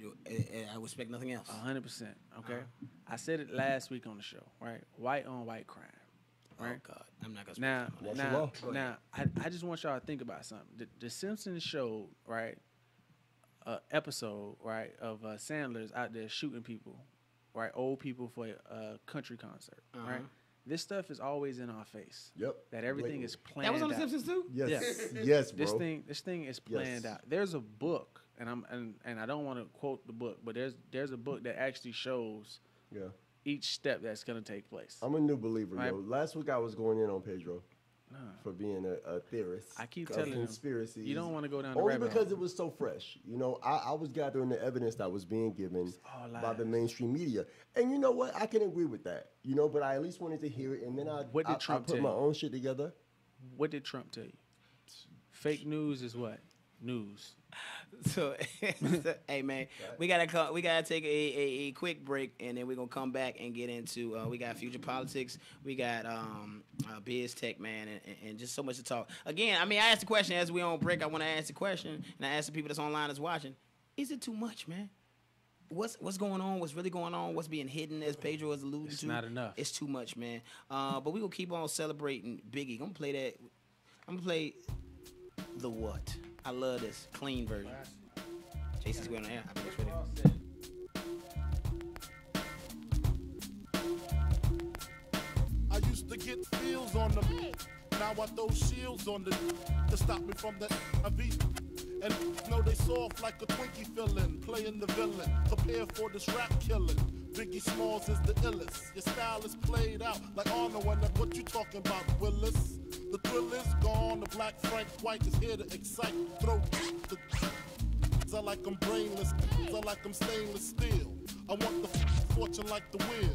I would expect nothing else. 100%. Okay. I said it last week on the show. Right? White on white crime. Right? Oh God, I'm not gonna. Now, speak on that. now, I just want y'all to think about something. The Simpsons showed, right, episode, right, of Sandler's out there shooting people, right, old people for a country concert, right. This stuff is always in our face. Yep. That everything Blatantly. is planned. That was on The out. Simpsons too? Yes. Yes, bro. This thing is planned out. There's a book, and I don't want to quote the book, but there's a book that actually shows each step that's gonna take place. I'm a new believer, Right. yo. Last week I was going in on Pedro for being a theorist. I keep of telling him, conspiracies. you don't wanna go down the only rabbit because hole. it was so fresh. You know, I was gathering the evidence that was being given all by the lies. mainstream media, and you know what? I can agree with that. You know, but I at least wanted to hear it, and then I What did Trump put tell my you? own shit together. What did Trump tell you? Fake news is what? News. So, hey man, we gotta take a quick break, and then we're gonna come back and get into we got future politics, we got biz tech, man, and just so much to talk. Again, I mean, I asked the question as we on break. I want to ask the question, and I asked the people that's online that's watching: is it too much, man? What's going on? What's really going on? What's being hidden, as Pedro was alluding It's to? not enough. It's too much, man. But we gonna keep on celebrating Biggie. I'm gonna play that. I'm gonna play the what? I love this clean version. Jason's going on air. I think it's ready. I used to get feels on them. Now I throw shields on the to stop me from the IV. And know they soft like a Twinkie filling, playing the villain. Prepare for this rap killing. Biggie Smalls is the illest. Your style is played out like Arnold. And what you talking about, Willis? The thrill is gone. The black Frank White is here to excite. Throw the I like I'm brainless. I like I'm stainless steel. I want the fortune like the wheel.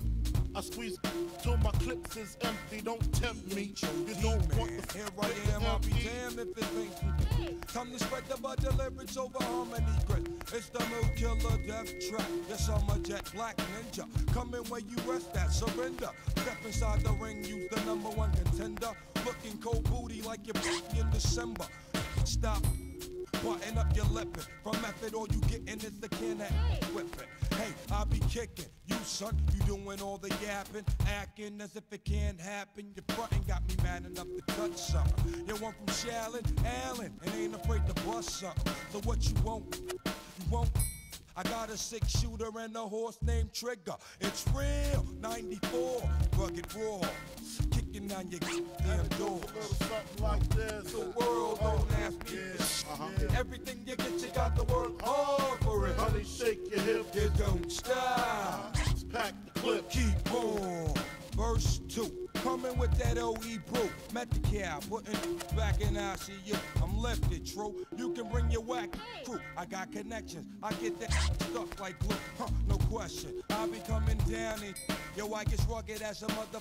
I squeeze till my clips is empty. Don't tempt me. You don't want the Here I am, I'll be damned if it ain't. Time to spread the bud lyrics over harmony grit. It's the new killer death trap. Yes, I'm a jet black ninja. Coming where you rest at, surrender. Step inside the ring, use the #1 contender. Looking cold booty like you're in December. Stop. Button up your lippin'. From method, all you gettin' is the can of whippin'. Hey, I be kickin'. You son, you doing all the yapping, acting as if it can't happen. Your frontin' got me mad enough to touch something. You want from Shallon, Allen, and ain't afraid to bust something. So what you want? You won't. I got a 6-shooter and a horse named Trigger. It's real, 94, rugged raw. Kicking on your damn doors. something like this. The world don't ask me for everything you get, you got to work hard for it. Honey, shake your hip. You don't stop. Pack the clip. Keep on. Verse 2. Coming with that OE brew. Met the cow, putting back in ICU. I'm lifted, true. You can bring your whack crew. I got connections. I get that stuff like glue. No question. I be coming down and yo, I get rugged as a mother.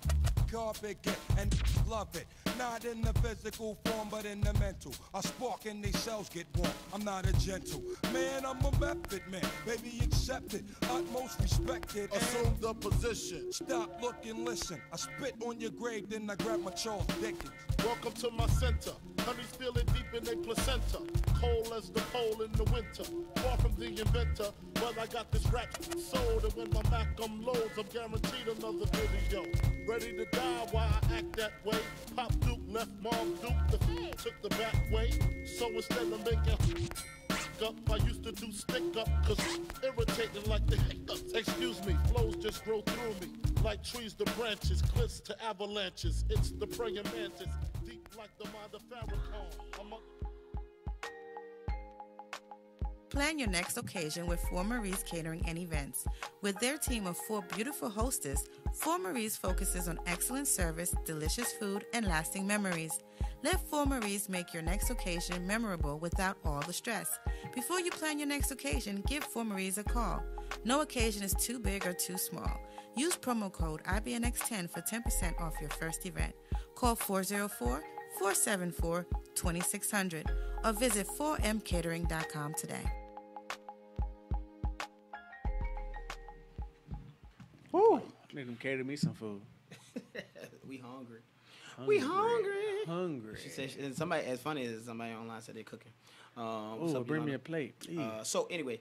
carpet get and love it. Not in the physical form, but in the mental. A spark and they cells get warm. I'm not a gentle man, I'm a method man. Baby, accept it, utmost respected. Assume the position. Stop, look, and listen. I spit on your grave, then I grab my Charles Dickens. Welcome to my center. Honey's feeling deep in their placenta. Cold as the pole in the winter. Far from the inventor, but I got this rap sold. And when my Mac loads, I'm guaranteed another video. Ready to die while I act that way. Pop Duke left Mom Duke, the took the back way. So instead of making up, I used to do stick up, cause irritating like the hiccups. Excuse me, flows just grow through me. Like trees to branches, cliffs to avalanches. It's the praying mantis, deep like the mind of Farrakhan. I'm a Plan your next occasion with Four Maries Catering and Events. With their team of 4 beautiful hostess, Four Maries focuses on excellent service, delicious food, and lasting memories. Let Four Maries make your next occasion memorable without all the stress. Before you plan your next occasion, give Four Maries a call. No occasion is too big or too small. Use promo code IBNX10 for 10% off your first event. Call 404-474-2600 or visit 4mcatering.com today. Woo! Make them cater me some food. We hungry. We hungry. She said, and somebody, as funny as somebody online said they're cooking. Oh, bring me a plate, please. So anyway,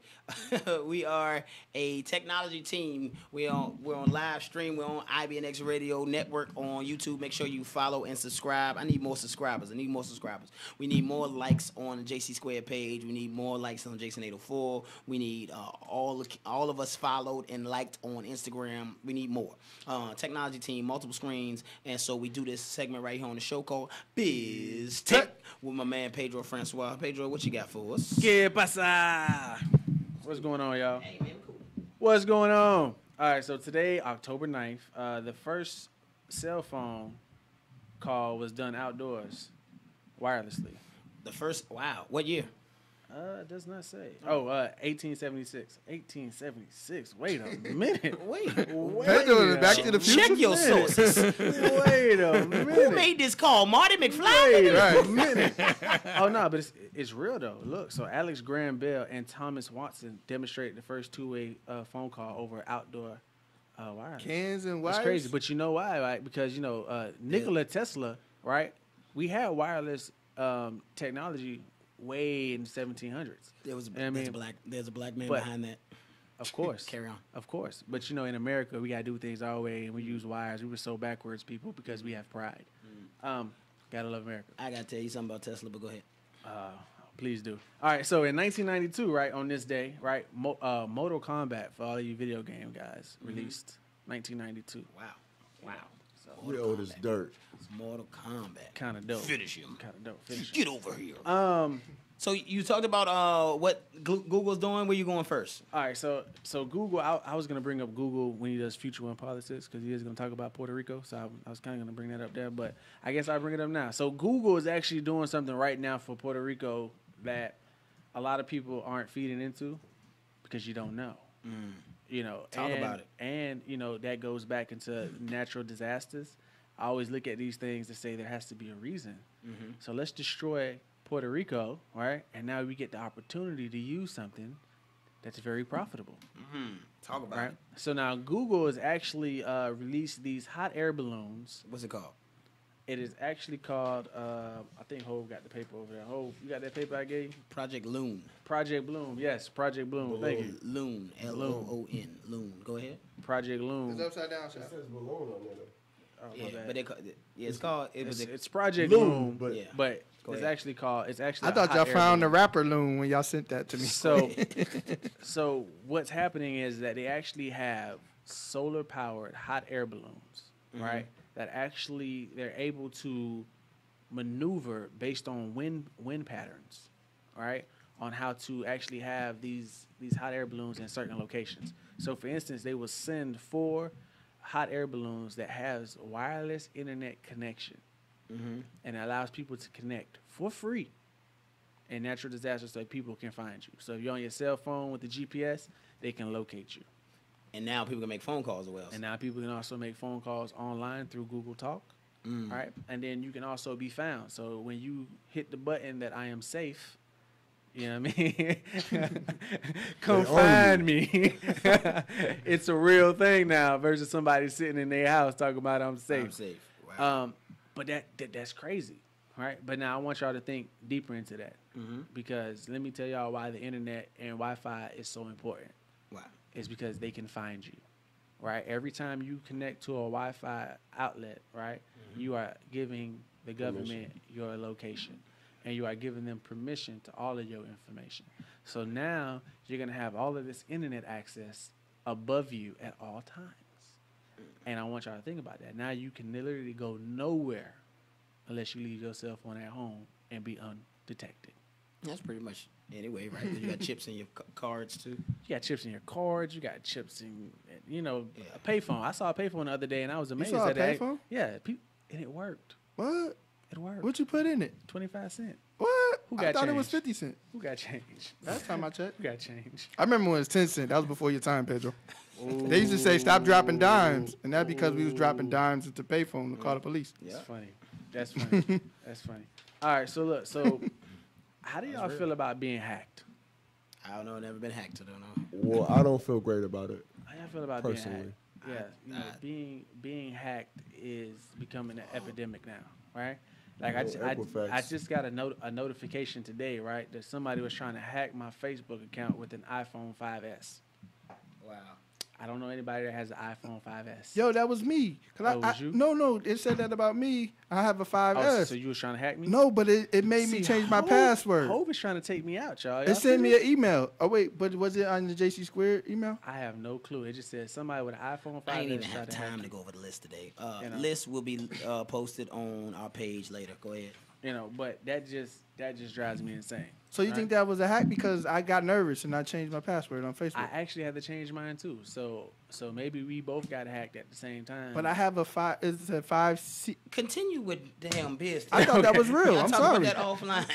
we are a technology team. We're on live stream. We're on IBNX Radio Network on YouTube. Make sure you follow and subscribe. I need more subscribers. We need more likes on the JC Squared page. We need more likes on Jason 804. We need all of us followed and liked on Instagram. We need more. Technology team, multiple screens, and so we do this segment right here on the show called Biz Tech with my man Pedro Francois. Pedro, what you got for us? ¿Qué pasa? What's going on, y'all? Hey, man, cool. What's going on? All right, so today, October 9th, the first cell phone call was done outdoors, wirelessly. The first, wow. What year? It does not say. 1876. 1876. Wait a minute. Wait. Back to the future. Check your sources. Wait a minute. Who made this call? Marty McFly? Wait a minute. Oh, no, but it's real, though. Look, so Alex Graham Bell and Thomas Watson demonstrated the first two-way phone call over outdoor wireless. Cans and wires. It's crazy, but you know why, right? Because, Nikola Tesla, right? We had wireless technology way in the 1700s. There's a black man but- behind that. Of course. Carry on. Of course. But, in America, we got to do things our way, and we use wires. We were so backwards, people, because we have pride. Gotta love America. I gotta tell you something about Tesla, but go ahead. Please do. All right, so in 1992, right, on this day, right, Mortal Kombat, for all of you video game guys, released 1992. Wow. So, You're old as dirt. It's Mortal Kombat. kind of dope. Finish him. Kind of dope. Finish him. Get over here. Um, So you talked about what Google's doing. Where you going first? All right, so Google, I was going to bring up Google when he does Future One Politics because he is going to talk about Puerto Rico, so I was kind of going to bring that up there, but I guess I'll bring it up now. So Google is actually doing something right now for Puerto Rico that a lot of people aren't feeding into because you don't know. Talk about it. And, that goes back into natural disasters. I always look at these things to say there has to be a reason. So let's destroy Puerto Rico, right? And now we get the opportunity to use something that's very profitable. Talk about Right? it. So now Google has actually released these hot air balloons. What's it called? It is actually called, I think Hov got the paper over there. Hov, you got that paper I gave you? Project Loon. Project Bloom. Yes, Project Bloom. Thank you. Loon. L-O-O-N. Loon. Go ahead. Project It's Loom. upside down, shot. It says balloon on there. Oh, my Yeah, bad. but it's called. It was. It's Project Loom, Loom, but- Yeah. but Go it's ahead. actually called. It's actually. I a thought hot y'all air found the balloon. rapper loon when y'all sent that to me. So what's happening is that they actually have solar powered hot air balloons, right? That actually they're able to maneuver based on wind patterns, right? On how to actually have these hot air balloons in certain locations. So for instance, they will send 4 hot air balloons that has wireless internet connection. And it allows people to connect for free in natural disasters so people can find you. So if you're on your cell phone with the GPS, they can locate you. And now people can make phone calls as well. And now people can also make phone calls online through Google Talk, right? And then you can also be found. So when you hit the button that I am safe, you know what I mean? Come find me. It's a real thing now versus somebody sitting in their house talking about I'm safe. I'm safe. Wow. But that's crazy, right? But now I want y'all to think deeper into that because let me tell y'all why the internet and Wi-Fi is so important. Wow. It's because they can find you, right? Every time you connect to a Wi-Fi outlet, right, you are giving the government your location, and you are giving them permission to all of your information. So now you're gonna have all of this internet access above you at all times. And I want y'all to think about that. Now you can literally go nowhere unless you leave your cell phone at home and be undetected. That's pretty much anyway, right? 'Cause you got chips in your cards too. You got chips in your cards. You got chips in, a payphone. I saw a payphone the other day, and I was amazed. saw a at that. payphone? Yeah, and it worked. What? It worked. What you put in it? 25 cents. What? Who I got thought it was change? 50 cents. Who got change? Last time I checked. Who got change? I remember when it was 10 cents. That was before your time, Pedro. They used to say stop dropping dimes, and that's because we was dropping dimes into payphone to call the police. That's funny. That's funny. That's funny. All right, so look, how do y'all feel about being hacked? I don't know. Never been hacked. I don't know. Well, I don't feel great about it. How y'all feel about Personally. being hacked? Yeah, being hacked is becoming an epidemic now, right? Like I just got a notification today, right, that somebody was trying to hack my Facebook account with an iPhone 5S. Wow. I don't know anybody that has an iPhone 5S. Yo, that was me. Was you? No, it said that about me. I have a 5S. Oh, so you was trying to hack me? No, but it made me change my password. Hov is trying to take me out, y'all. It sent me an email. Oh, wait, but was it on the JC Squared email? I have no clue. It just said somebody with an iPhone 5S. I ain't even tried have to hack time me. to go over the list today. List will be posted on our page later. Go ahead. But that just drives me insane. So you think that was a hack? Because I got nervous and I changed my password on Facebook. I actually had to change mine too. So maybe we both got hacked at the same time. But I have a 5. It's a 5C. Continue with damn business. I thought that was real. I'm sorry. That offline.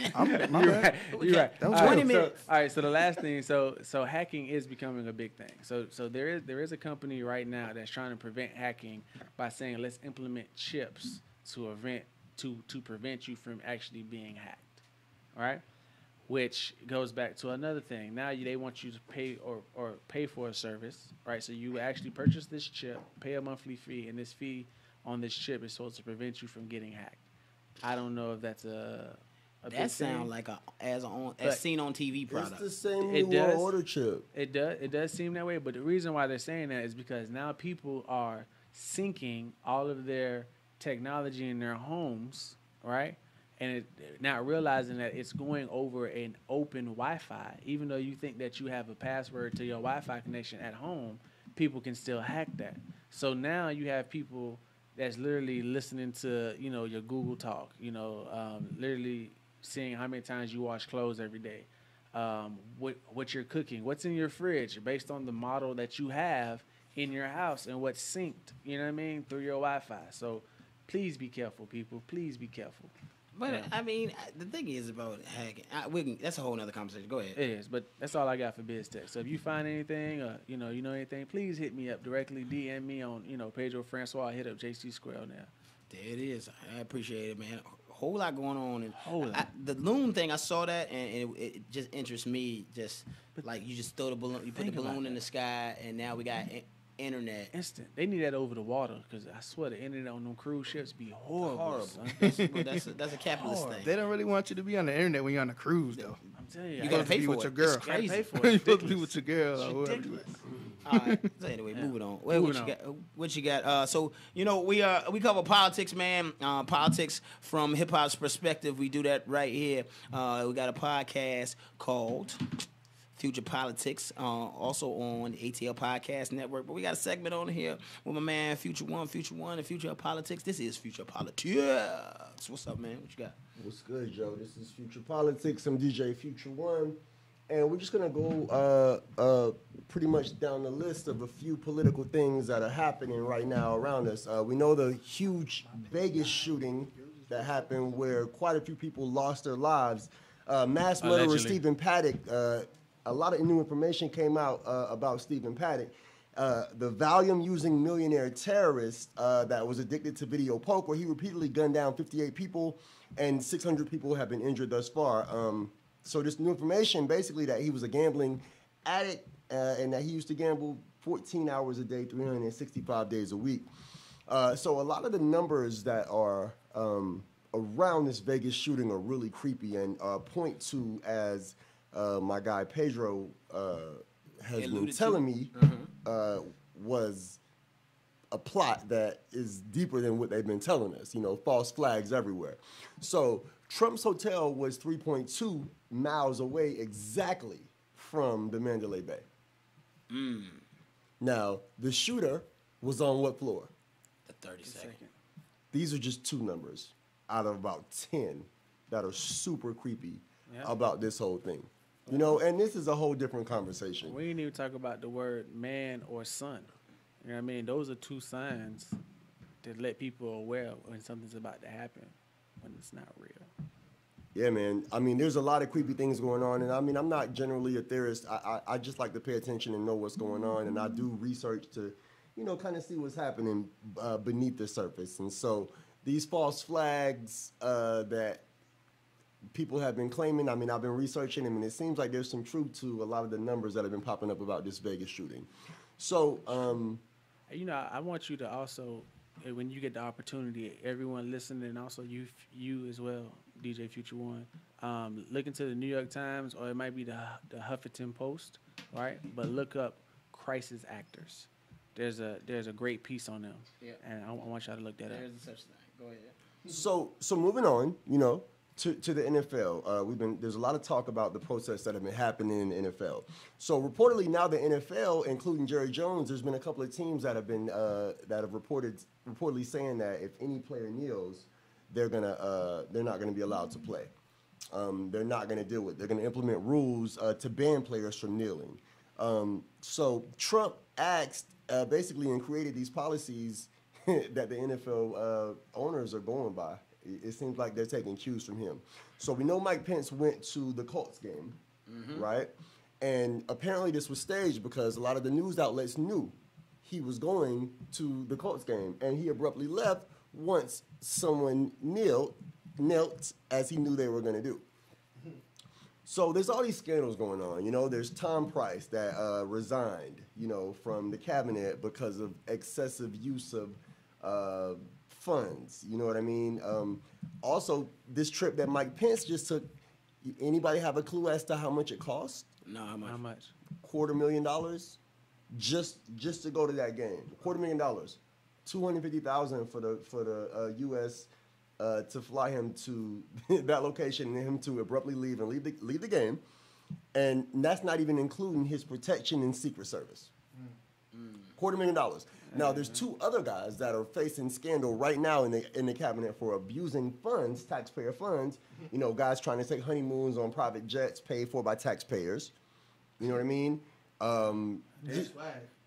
You're right. You're right. That was 20 real. minutes. All right. So the last thing. So hacking is becoming a big thing. So there is a company right now that's trying to prevent hacking by saying let's implement chips to prevent you from actually being hacked. All right. Which goes back to another thing. Now they want you to pay or pay for a service, right? So you actually purchase this chip, pay a monthly fee, and this fee on this chip is supposed to prevent you from getting hacked. I don't know if that's a that sounds like as seen on TV product. It's the same It new does. order chip. It does seem that way, but the reason why they're saying that is because now people are syncing all of their technology in their homes, right? And not realizing that it's going over an open Wi-Fi. Even though you think that you have a password to your Wi-Fi connection at home, people can still hack that. So now you have people that's literally listening to, your Google Talk, literally seeing how many times you wash clothes every day, what you're cooking, what's in your fridge based on the model that you have in your house and what's synced, through your Wi-Fi. So please be careful, people. Please be careful. But Yeah. I mean, the thing is about hacking. That's a whole nother conversation. Go ahead. It is, but that's all I got for BizTech. So if you find anything, or you know anything, please hit me up directly. DM me on Pedro Francois. Hit up JC Square now. There it is. I appreciate it, man. A whole lot going on. And Whole lot. the loon thing, I saw that, and it just interests me. Just like you just throw the balloon, you put the Think about balloon in that. the sky, and now we got internet. Instant. They need that over the water because I swear the internet on them cruise ships be horrible. Horrible. Son. That's a capitalist thing. They don't really want you to be on the internet when you're on a cruise, though. I'm telling you, You gotta pay be for with it. your girl. It's crazy. pay for it. You're It's supposed to be ridiculous. with your girl. It's or whoever you ridiculous. All right. So anyway, moving on. What Moving you on. got? What you got? So we cover politics, man. Politics from hip hop's perspective. We do that right here. We got a podcast called Future Politics, also on the ATL Podcast Network. But we got a segment on here with my man Future One, and Future Politics. This is Future Politics. What's up, man? What you got? What's good, Joe? This is Future Politics. I'm DJ Future One. And we're just going to go pretty much down the list of a few political things that are happening right now around us. We know the huge Vegas shooting that happened where quite a few people lost their lives. Mass murderer Allegedly. Stephen Paddock, a lot of new information came out about Stephen Paddock. the Valium-using millionaire terrorist that was addicted to video poker. He repeatedly gunned down 58 people, and 600 people have been injured thus far. So this new information, basically, that he was a gambling addict and that he used to gamble 14 hours a day, 365 days a week. So a lot of the numbers that are around this Vegas shooting are really creepy and point to, as my guy Pedro has been telling me, was a plot that is deeper than what they've been telling us. You know, false flags everywhere. So Trump's hotel was 3.2 miles away exactly from the Mandalay Bay. Now, the shooter was on what floor? The 32nd. These are just two numbers out of about 10 that are super creepy about this whole thing. You know, and this is a whole different conversation. We didn't even talk about the word man or son. You know what I mean? Those are two signs to let people aware when something's about to happen, when it's not real. Yeah, man. I mean, there's a lot of creepy things going on. And I mean, I'm not generally a theorist. I just like to pay attention and know what's going on. And I do research to, you know, kind of see what's happening beneath the surface. And so these false flags that people have been claiming, I mean, I've been researching them, and it seems like there's some truth to a lot of the numbers that have been popping up about this Vegas shooting. So, you know, I want you to also, when you get the opportunity, everyone listening, and also you as well, DJ Future One, look into the New York Times, or it might be the Huffington Post, right? But look up crisis actors. There's a great piece on them, and I want y'all to look that up. There's such thing. Go ahead. So moving on, you know, to the NFL, there's a lot of talk about the protests that have been happening in the NFL. So reportedly now the NFL, including Jerry Jones, there's been a couple of teams that have been reportedly saying that if any player kneels, they're not gonna be allowed to play. They're not gonna deal with. They're gonna implement rules to ban players from kneeling. So Trump asked basically and created these policies that the NFL owners are going by. It seems like they're taking cues from him. So we know Mike Pence went to the Colts game, right? And apparently this was staged because a lot of the news outlets knew he was going to the Colts game, and he abruptly left once someone knelt as he knew they were going to do. So there's all these scandals going on. You know, there's Tom Price that resigned, you know, from the cabinet because of excessive use of funds. You know what I mean? Also, this trip that Mike Pence just took, anybody have a clue as to how much it cost? No, how much? $250,000 just to go to that game. $250,000. $250,000 for the U.S. To fly him to that location and him to abruptly leave and leave the game, and that's not even including his protection and Secret Service. $250,000. Now there's two other guys that are facing scandal right now in the cabinet for abusing funds, taxpayer funds. You know, guys trying to take honeymoons on private jets paid for by taxpayers. You know what I mean?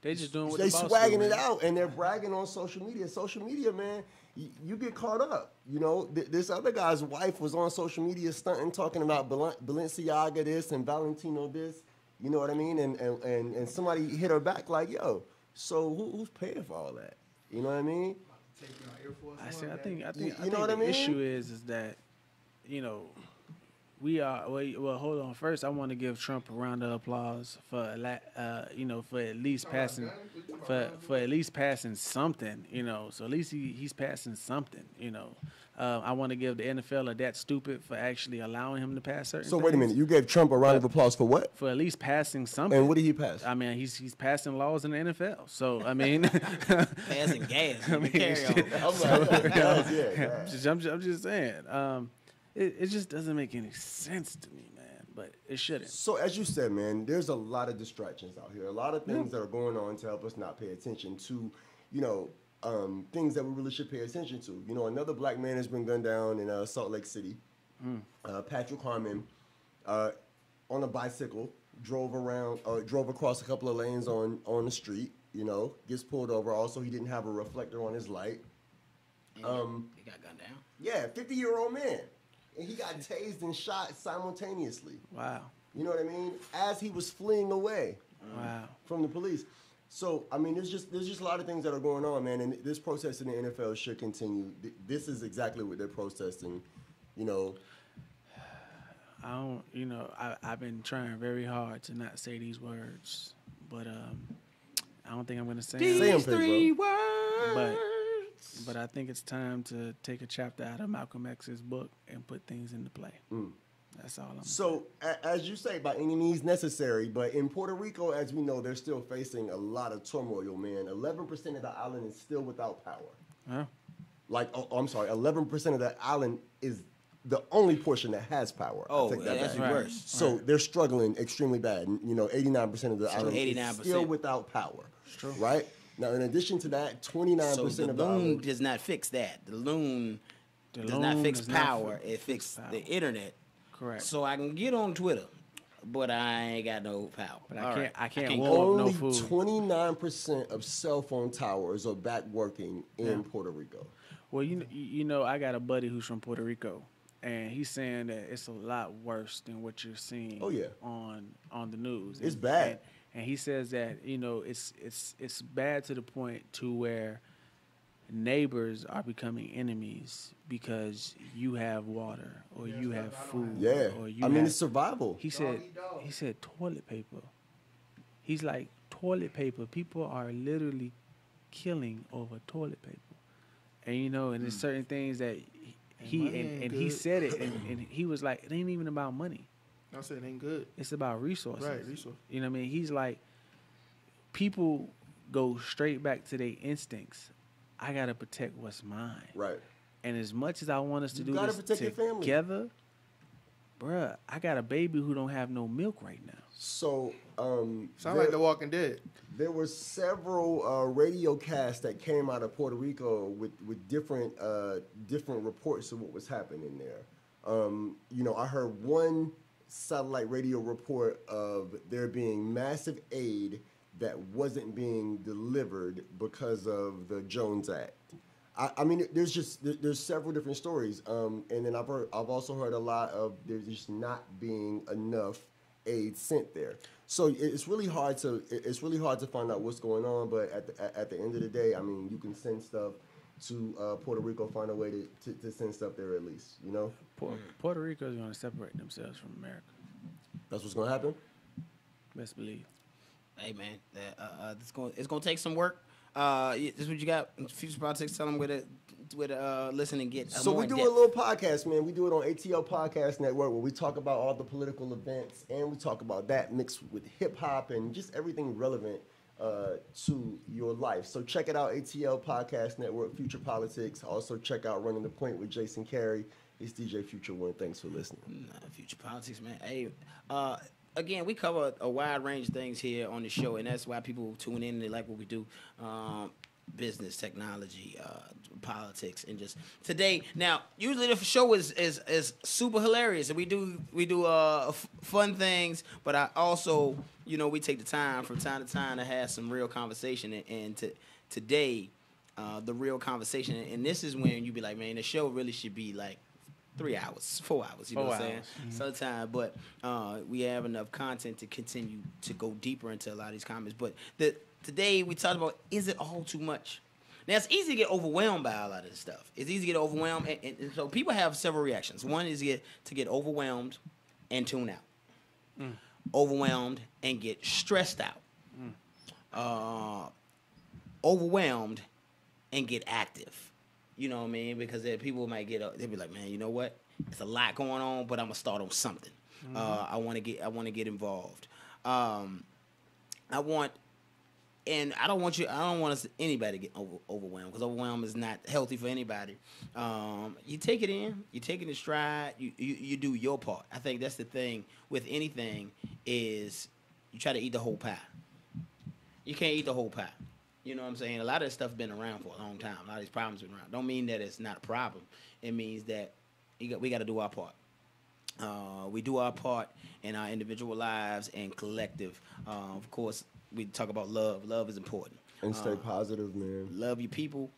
They just doing what they the boss swagging do, it man. out, and they're bragging on social media. Social media, man, you get caught up. You know, this other guy's wife was on social media stunting, talking about Balenciaga this and Valentino this. You know what I mean? And somebody hit her back like, yo, so who's paying for all that? You know what I mean? I think You know what I the mean? issue is that, you know, we are well. Hold on. First, I want to give Trump a round of applause for you know, for at least passing for at least passing something. You know, so at least he's passing something. You know, I want to give the NFL a that stupid for actually allowing him to pass certain. So wait a things. minute, you gave Trump a round of applause for what? For at least passing something. And what did he pass? I mean, he's passing laws in the NFL. So I mean, Passing gas. I mean, Carry shit. on. I'm just saying. It just doesn't make any sense to me, man. But it shouldn't. So as you said, man, there's a lot of distractions out here. A lot of things that are going on to help us not pay attention to, you know, things that we really should pay attention to. You know, another black man has been gunned down in Salt Lake City. Patrick Harmon, on a bicycle, drove across a couple of lanes on the street. You know, gets pulled over. Also, he didn't have a reflector on his light. He got gunned down. Yeah, 50-year-old man. And he got tased and shot simultaneously. Wow. You know what I mean? As he was fleeing away Wow. from the police. So I mean, there's just a lot of things that are going on, man, and this protest in the NFL should continue. This is exactly what they're protesting, you know. I don't, you know, I've been trying very hard to not say these words, but I don't think I'm gonna say Say them. them, three But I think it's time to take a chapter out of Malcolm X's book and put things into play. That's all I'm So, as you say, by any means necessary, but in Puerto Rico, as we know, they're still facing a lot of turmoil, man. 11% of the island is still without power. Huh? Like, I'm sorry, 11% of the island is the only portion that has power. Oh, I take that that's back. worse. So they're struggling extremely bad. You know, 89% of the True, island is 89%. still without power. True. Right? Now, in addition to that, 29% So the of the loon island. does not fix that. The loon does loon not fix does not power. fix It fixes power. the internet. Correct. So I can get on Twitter, but I ain't got no power. But All I right. can't warm up Only no food. 29% of cell phone towers are back working in Puerto Rico. Well, you know, I got a buddy who's from Puerto Rico, and he's saying that it's a lot worse than what you're seeing. Oh, yeah. on the news. It's bad. And he says that, you know, it's bad to the point to where neighbors are becoming enemies because you have water or you have food. Yeah. Or you I mean, have- it's survival. He said toilet paper. He's like, toilet paper. People are literally killing over toilet paper. And you know, and there's certain things that money ain't and he good. said it, and he was like, it ain't even about money. I said it ain't good. It's about resources. Right, resources. You know what I mean? He's like, people go straight back to their instincts. I gotta protect what's mine. Right. And as much as I want us to You do gotta this protect your family. together, bruh, I got a baby who don't have no milk right now. So, Sound like The Walking Dead. There were several radio casts that came out of Puerto Rico with different reports of what was happening there. You know, I heard one satellite radio report of there being massive aid that wasn't being delivered because of the Jones Act. I mean, there's several different stories, and then I've also heard a lot of there's just not being enough aid sent there. So it's really hard to find out what's going on. But at the end of the day, I mean, you can send stuff to Puerto Rico, find a way to send stuff there at least. You know, Puerto Rico is going to separate themselves from America. that's what's going to happen. Best believe. Hey man, it's gonna take some work. This is what you got. Future Politics. Tell them where to listen and get. So more we do depth. a little podcast, man. We do it on ATL Podcast Network where we talk about all the political events and we talk about that mixed with hip hop and just everything relevant to your life. So check it out, ATL Podcast Network, Future Politics. Also check out Running the Point with Jason Carey. It's DJ Future One. Thanks for listening. Future Politics, man. Hey, again, we cover a wide range of things here on the show, and that's why people tune in and they like what we do. Business, technology, politics, and just today. Now, usually the show is super hilarious, and we do fun things. But I also, you know, we take the time from time to time to have some real conversation. And today, the real conversation, and this is when you be like, man, the show really should be like 3 hours, 4 hours, you know what I'm saying? Sometimes, but we have enough content to continue to go deeper into a lot of these comments. But today we talked about, is it all too much? Now, it's easy to get overwhelmed by a lot of this stuff. It's easy to get overwhelmed, and so people have several reactions. One is to get overwhelmed and tune out. Overwhelmed and get stressed out. Overwhelmed and get active. You know what I mean? Because people might they'll be like, man, you know what? It's a lot going on, but I'm gonna start on something. I want to get involved. I don't want anybody to get overwhelmed, because overwhelm is not healthy for anybody. You take it in stride. You do your part. I think that's the thing with anything is you try to eat the whole pie. You can't eat the whole pie. You know what I'm saying? A lot of this stuff been around for a long time. A lot of these problems been around. Don't mean that it's not a problem. It means that we got to do our part. We do our part in our individual lives and collective. Of course, we talk about love. Love is important. And stay positive, man. Love your people.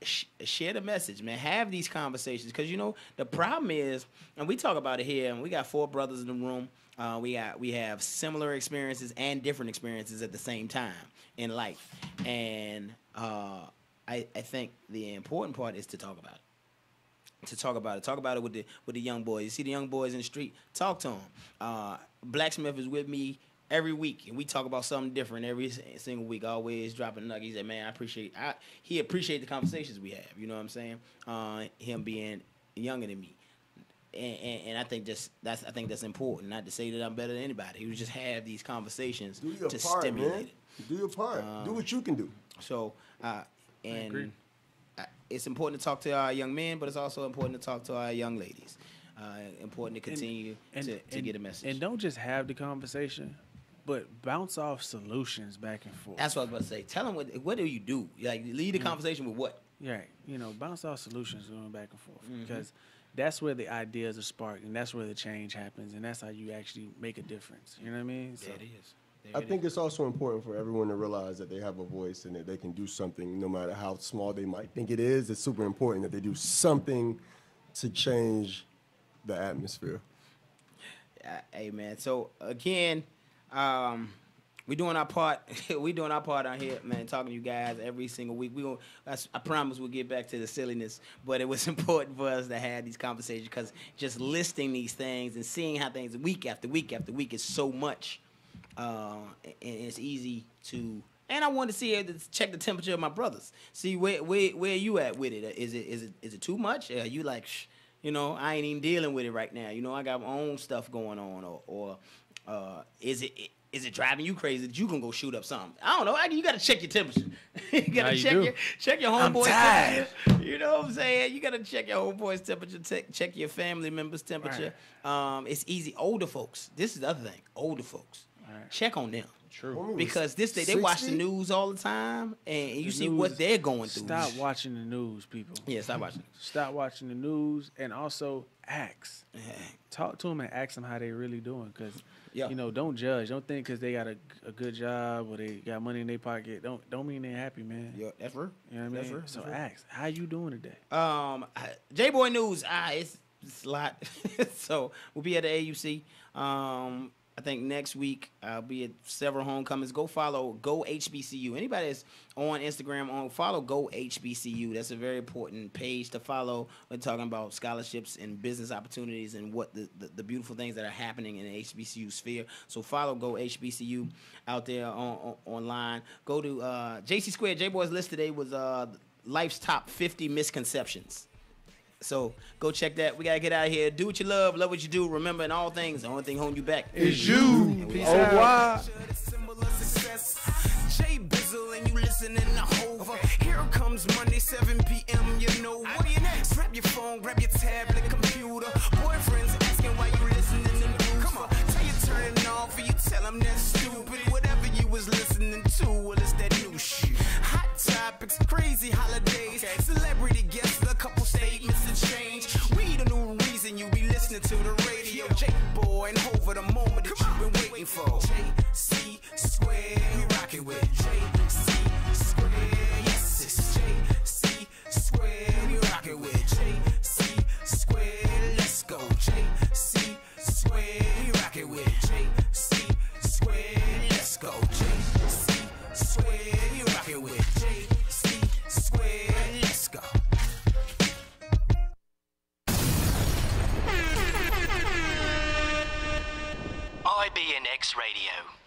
Share the message, man. Have these conversations, because you know the problem is, and we talk about it here, and we got 4 brothers in the room. We have similar experiences and different experiences at the same time in life, and I think the important part is to talk about it. Talk about it with the young boys. You see the young boys in the street, talk to them. Blacksmith is with me every week, and we talk about something different every single week. Always dropping nuggets. He said, "Man, he appreciate the conversations we have." You know what I'm saying? Him being younger than me, and I think that's important. Not to say that I'm better than anybody. You just have these conversations to stimulate it. Do your part. Do what you can do. So, and it's important to talk to our young men, but it's also important to talk to our young ladies. Important to continue to get a message. And don't just have the conversation, but bounce off solutions back and forth. That's what I was about to say. Tell them what do you do? Like, lead the conversation with what? Right. Bounce off solutions going back and forth. Because that's where the ideas are sparked, and that's where the change happens, and that's how you actually make a difference. You know what I mean? So, there it is. I think it's also important for everyone to realize that they have a voice and that they can do something no matter how small they might think it is. It's super important that they do something to change the atmosphere. Hey, man. So, again, we're doing our part. We're doing our part out here, man, talking to you guys every single week. I promise we'll get back to the silliness, but it was important for us to have these conversations because just listing these things and seeing how things week after week after week is so much. And it's easy to, and I want to see check the temperature of my brothers. See where you at with it. Is it too much? Are you like, I ain't even dealing with it right now. I got my own stuff going on, or is it driving you crazy that you can go shoot up something? I don't know. You got to check your temperature. You got to check your homeboy's temperature. You know what I'm saying? You got to check your homeboy's temperature. Check your family members' temperature. Right. It's easy. Older folks. This is the other thing. Older folks. Right. Check on them. True. Because they watch the news all the time, and you see what they're going through. Stop watching the news, people. Yeah, stop watching. Stop watching the news, and also ask. Talk to them and ask them how they really doing. Because don't judge. Don't think because they got a good job or they got money in their pocket. Don't mean they're happy, man. Yeah, that's real. You know what I mean? So ask, how you doing today? J-Boy News. It's a lot. So we'll be at the AUC. I think next week I'll be at several homecomings. Go follow Go HBCU. Anybody that's on Instagram, follow Go HBCU. That's a very important page to follow. We're talking about scholarships and business opportunities and what the beautiful things that are happening in the HBCU sphere. So follow Go HBCU out there online. Go to JC Squared. J-Boy's list today was Life's Top 50 Misconceptions. So go check that. We got to get out of here. Do what you love what you do. Remember, in all things, the only thing holding you back is you. Peace out. Wow. Jay Bizzle and you listening to Hova. Here comes Monday, 7 p.m. You know what? Grab your phone, grab your tablet, computer. Boyfriend's asking why you listening to news. Come on, tell you turn it off or you tell them that's stupid. Whatever you was listening to, well, it's that new shit. Hot topics, crazy holidays, celebrity guests, a couple statements and change. We the new reason you be listening to the radio. J-Boy and Hova, the moment that you've been waiting for. JC Squared, we rock it with JC Squared. Yes, it's JC Squared, we rock it with JC Squared. Let's go, JC Squared, we rock it with JC Squared. Let's go, JC Squared, we rock it with JC Squared. Let's go. IBNX Radio.